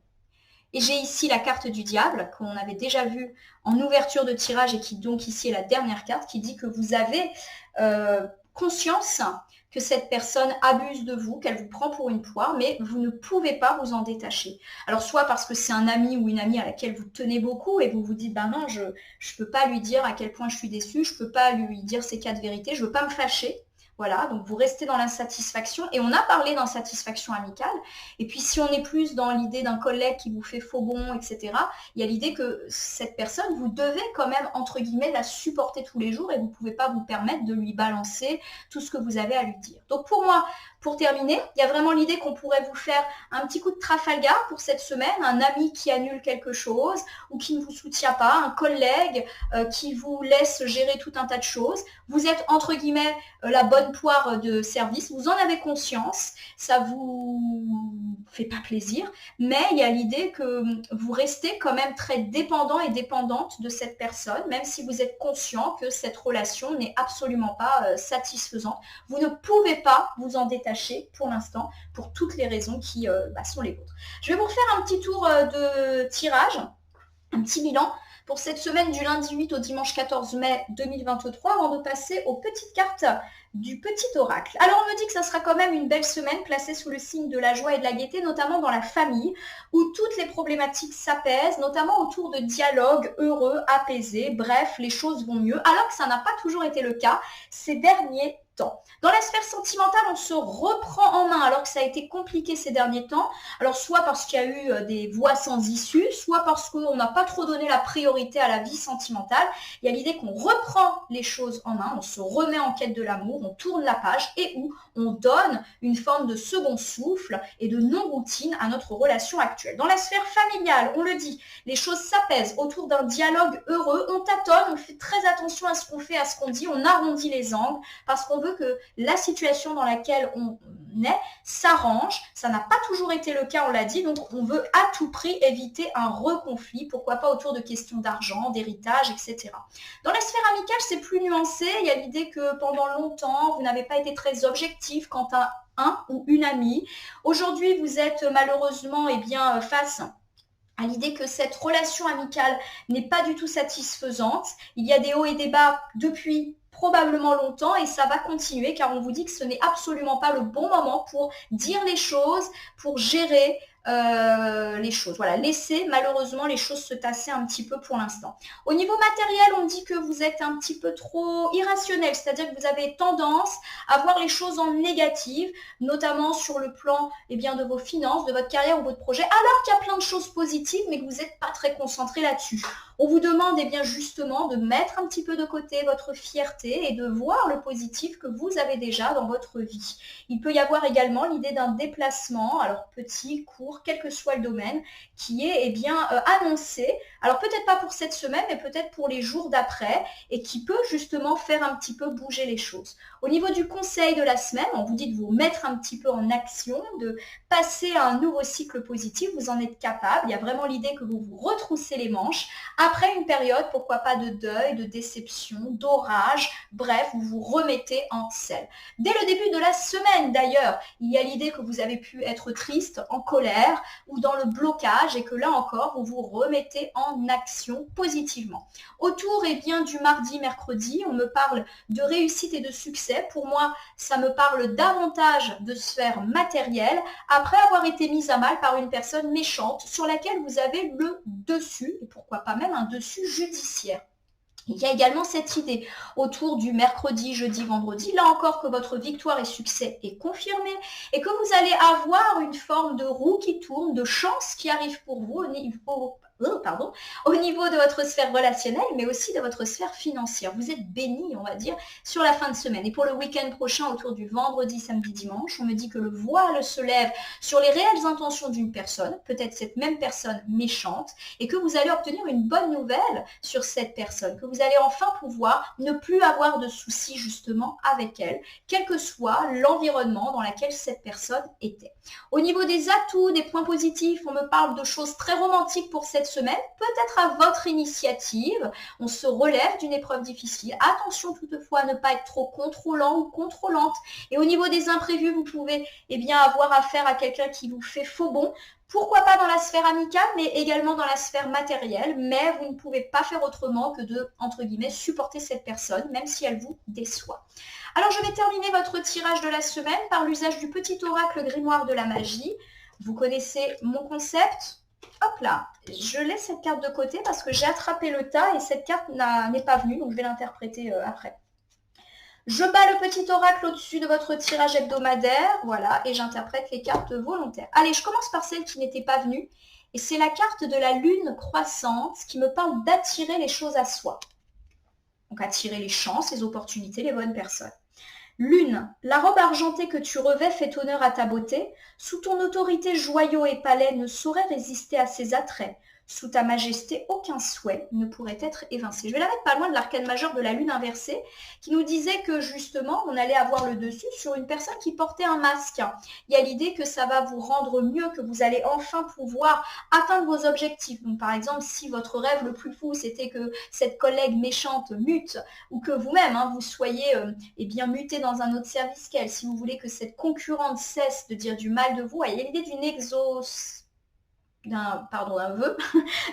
Et j'ai ici la carte du diable qu'on avait déjà vue en ouverture de tirage et qui donc ici est la dernière carte qui dit que vous avez conscience que cette personne abuse de vous, qu'elle vous prend pour une poire, mais vous ne pouvez pas vous en détacher. Alors soit parce que c'est un ami ou une amie à laquelle vous tenez beaucoup et vous vous dites, ben non, je ne peux pas lui dire à quel point je suis déçue, je ne peux pas lui dire ces quatre vérités, je ne veux pas me fâcher. Voilà, donc vous restez dans l'insatisfaction. Et on a parlé d'insatisfaction amicale. Et puis si on est plus dans l'idée d'un collègue qui vous fait faux bond, etc., il y a l'idée que cette personne, vous devez quand même, entre guillemets, la supporter tous les jours et vous ne pouvez pas vous permettre de lui balancer tout ce que vous avez à lui dire. Donc pour moi, pour terminer, il y a vraiment l'idée qu'on pourrait vous faire un petit coup de Trafalgar pour cette semaine, un ami qui annule quelque chose ou qui ne vous soutient pas, un collègue qui vous laisse gérer tout un tas de choses. Vous êtes, entre guillemets, la bonne poire de service, vous en avez conscience, ça vous fait pas plaisir, mais il y a l'idée que vous restez quand même très dépendant et dépendante de cette personne, même si vous êtes conscient que cette relation n'est absolument pas satisfaisante. Vous ne pouvez pas vous en détacher pour l'instant, pour toutes les raisons qui sont les vôtres. Je vais vous refaire un petit tour de tirage, un petit bilan pour cette semaine du lundi 8 au dimanche 14 mai 2023 avant de passer aux petites cartes du petit oracle. Alors on me dit que ça sera quand même une belle semaine placée sous le signe de la joie et de la gaieté, notamment dans la famille, où toutes les problématiques s'apaisent, notamment autour de dialogues heureux, apaisés, bref, les choses vont mieux, alors que ça n'a pas toujours été le cas ces derniers temps. Dans la sphère sentimentale, on se reprend en main alors que ça a été compliqué ces derniers temps. Alors soit parce qu'il y a eu des voies sans issue, soit parce qu'on n'a pas trop donné la priorité à la vie sentimentale. Il y a l'idée qu'on reprend les choses en main, on se remet en quête de l'amour, on tourne la page et où on donne une forme de second souffle et de non-routine à notre relation actuelle. Dans la sphère familiale, on le dit, les choses s'apaisent autour d'un dialogue heureux, on tâtonne, on fait très attention à ce qu'on fait, à ce qu'on dit, on arrondit les angles parce qu'on veut que la situation dans laquelle on est s'arrange. Ça n'a pas toujours été le cas, on l'a dit, donc on veut à tout prix éviter un reconflit, pourquoi pas autour de questions d'argent, d'héritage, etc. Dans la sphère amicale, c'est plus nuancé. Il y a l'idée que pendant longtemps, vous n'avez pas été très objectif quant à un ou une amie. Aujourd'hui, vous êtes malheureusement face à l'idée que cette relation amicale n'est pas du tout satisfaisante. Il y a des hauts et des bas depuis probablement longtemps et ça va continuer car on vous dit que ce n'est absolument pas le bon moment pour dire les choses, pour gérer les choses. Voilà, laissez malheureusement les choses se tasser un petit peu pour l'instant. Au niveau matériel, on dit que vous êtes un petit peu trop irrationnel, c'est-à-dire que vous avez tendance à voir les choses en négative, notamment sur le plan de vos finances, de votre carrière ou votre projet, alors qu'il y a plein de choses positives, mais que vous n'êtes pas très concentré là-dessus. On vous demande justement de mettre un petit peu de côté votre fierté et de voir le positif que vous avez déjà dans votre vie. Il peut y avoir également l'idée d'un déplacement, alors petit, court, quel que soit le domaine, qui est annoncé. Alors peut-être pas pour cette semaine, mais peut-être pour les jours d'après, et qui peut justement faire un petit peu bouger les choses. Au niveau du conseil de la semaine, on vous dit de vous mettre un petit peu en action, de passer à un nouveau cycle positif, vous en êtes capable. Il y a vraiment l'idée que vous vous retroussez les manches. Après une période, pourquoi pas de deuil, de déception, d'orage, bref, vous vous remettez en selle. Dès le début de la semaine d'ailleurs, il y a l'idée que vous avez pu être triste, en colère ou dans le blocage et que là encore, vous vous remettez en action positivement. Autour du mardi, mercredi, on me parle de réussite et de succès. Pour moi, ça me parle davantage de sphère matérielle après avoir été mise à mal par une personne méchante sur laquelle vous avez le dessus, et pourquoi pas même un dessus judiciaire. Il y a également cette idée autour du mercredi, jeudi, vendredi, là encore que votre victoire et succès est confirmé et que vous allez avoir une forme de roue qui tourne, de chance qui arrive pour vous pardon, au niveau de votre sphère relationnelle, mais aussi de votre sphère financière. Vous êtes béni, on va dire, sur la fin de semaine. Et pour le week-end prochain, autour du vendredi, samedi, dimanche, on me dit que le voile se lève sur les réelles intentions d'une personne, peut-être cette même personne méchante, et que vous allez obtenir une bonne nouvelle sur cette personne, que vous allez enfin pouvoir ne plus avoir de soucis justement avec elle, quel que soit l'environnement dans lequel cette personne était. Au niveau des atouts, des points positifs, on me parle de choses très romantiques pour cette semaine, peut-être à votre initiative. On se relève d'une épreuve difficile. Attention toutefois à ne pas être trop contrôlant ou contrôlante. Et au niveau des imprévus, vous pouvez avoir affaire à quelqu'un qui vous fait faux bond. Pourquoi pas dans la sphère amicale, mais également dans la sphère matérielle. Mais vous ne pouvez pas faire autrement que de, entre guillemets, supporter cette personne, même si elle vous déçoit. Alors, je vais terminer votre tirage de la semaine par l'usage du petit oracle grimoire de la magie. Vous connaissez mon concept? Hop là, je laisse cette carte de côté parce que j'ai attrapé le tas et cette carte n'est pas venue, donc je vais l'interpréter après. Je bats le petit oracle au-dessus de votre tirage hebdomadaire, voilà, et j'interprète les cartes volontaires. Allez, je commence par celle qui n'était pas venue, et c'est la carte de la lune croissante qui me parle d'attirer les choses à soi. Donc attirer les chances, les opportunités, les bonnes personnes. Lune, la robe argentée que tu revêts fait honneur à ta beauté. Sous ton autorité, joyaux et palais ne sauraient résister à ses attraits. Sous ta majesté, aucun souhait ne pourrait être évincé. Je vais la mettre pas loin de l'arcane majeur de la lune inversée, qui nous disait que justement, on allait avoir le dessus sur une personne qui portait un masque. Il y a l'idée que ça va vous rendre mieux, que vous allez enfin pouvoir atteindre vos objectifs. Donc par exemple, si votre rêve le plus fou, c'était que cette collègue méchante mute, ou que vous-même, vous soyez muté dans un autre service qu'elle, si vous voulez que cette concurrente cesse de dire du mal de vous, il y a l'idée d'une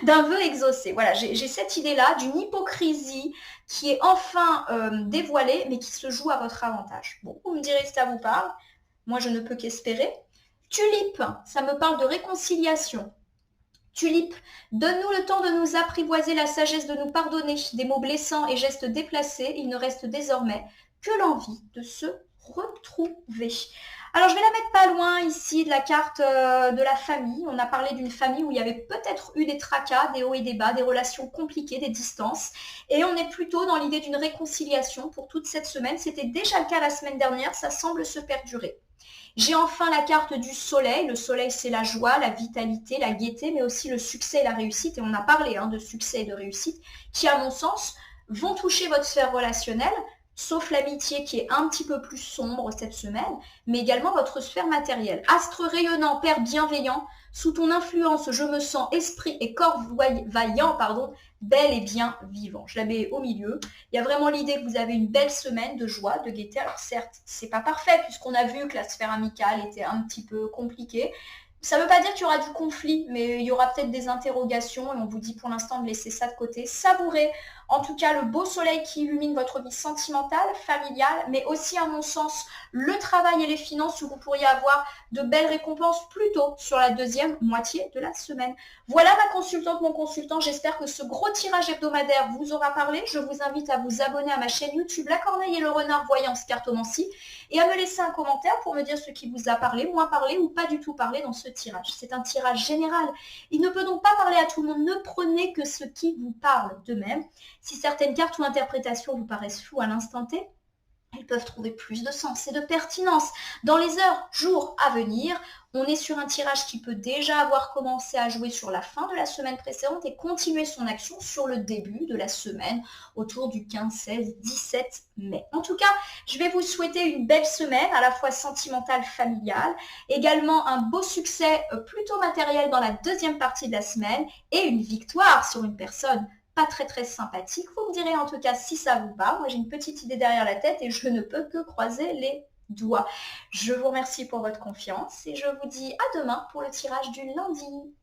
d'un vœu exaucé. Voilà, j'ai cette idée-là d'une hypocrisie qui est enfin dévoilée, mais qui se joue à votre avantage. Bon, vous me direz si ça vous parle. Moi, je ne peux qu'espérer. Tulipe, ça me parle de réconciliation. Tulipe, donne-nous le temps de nous apprivoiser, la sagesse de nous pardonner. Des mots blessants et gestes déplacés, il ne reste désormais que l'envie de se retrouver. Alors, je vais la mettre pas loin ici de la carte de la famille. On a parlé d'une famille où il y avait peut-être eu des tracas, des hauts et des bas, des relations compliquées, des distances. Et on est plutôt dans l'idée d'une réconciliation pour toute cette semaine. C'était déjà le cas la semaine dernière, ça semble se perdurer. J'ai enfin la carte du soleil. Le soleil, c'est la joie, la vitalité, la gaieté, mais aussi le succès et la réussite. Et on a parlé de succès et de réussite qui, à mon sens, vont toucher votre sphère relationnelle, sauf l'amitié qui est un petit peu plus sombre cette semaine, mais également votre sphère matérielle. Astre rayonnant, père bienveillant, sous ton influence, je me sens esprit et corps vaillant, bel et bien vivant. Je la mets au milieu. Il y a vraiment l'idée que vous avez une belle semaine de joie, de gaieté. Alors certes, c'est pas parfait puisqu'on a vu que la sphère amicale était un petit peu compliquée. Ça ne veut pas dire qu'il y aura du conflit, mais il y aura peut-être des interrogations et on vous dit pour l'instant de laisser ça de côté. Savourez en tout cas le beau soleil qui illumine votre vie sentimentale, familiale, mais aussi à mon sens le travail et les finances où vous pourriez avoir de belles récompenses plus tôt sur la deuxième moitié de la semaine. Voilà ma consultante, mon consultant. J'espère que ce gros tirage hebdomadaire vous aura parlé. Je vous invite à vous abonner à ma chaîne YouTube La Corneille et le Renard Voyance Cartomancie et à me laisser un commentaire pour me dire ce qui vous a parlé, moins parlé ou pas du tout parlé dans ce tirage. C'est un tirage général. Il ne peut donc pas parler à tout le monde. Ne prenez que ce qui vous parle. De même, si certaines cartes ou interprétations vous paraissent floues à l'instant T, elles peuvent trouver plus de sens et de pertinence dans les heures, jours à venir. On est sur un tirage qui peut déjà avoir commencé à jouer sur la fin de la semaine précédente et continuer son action sur le début de la semaine autour du 15, 16, 17 mai. En tout cas, je vais vous souhaiter une belle semaine, à la fois sentimentale, familiale, également un beau succès plutôt matériel dans la deuxième partie de la semaine et une victoire sur une personne pas très sympathique. Vous me direz en tout cas si ça vous parle. Moi j'ai une petite idée derrière la tête et je ne peux que croiser les doigts. Je vous remercie pour votre confiance et je vous dis à demain pour le tirage du lundi.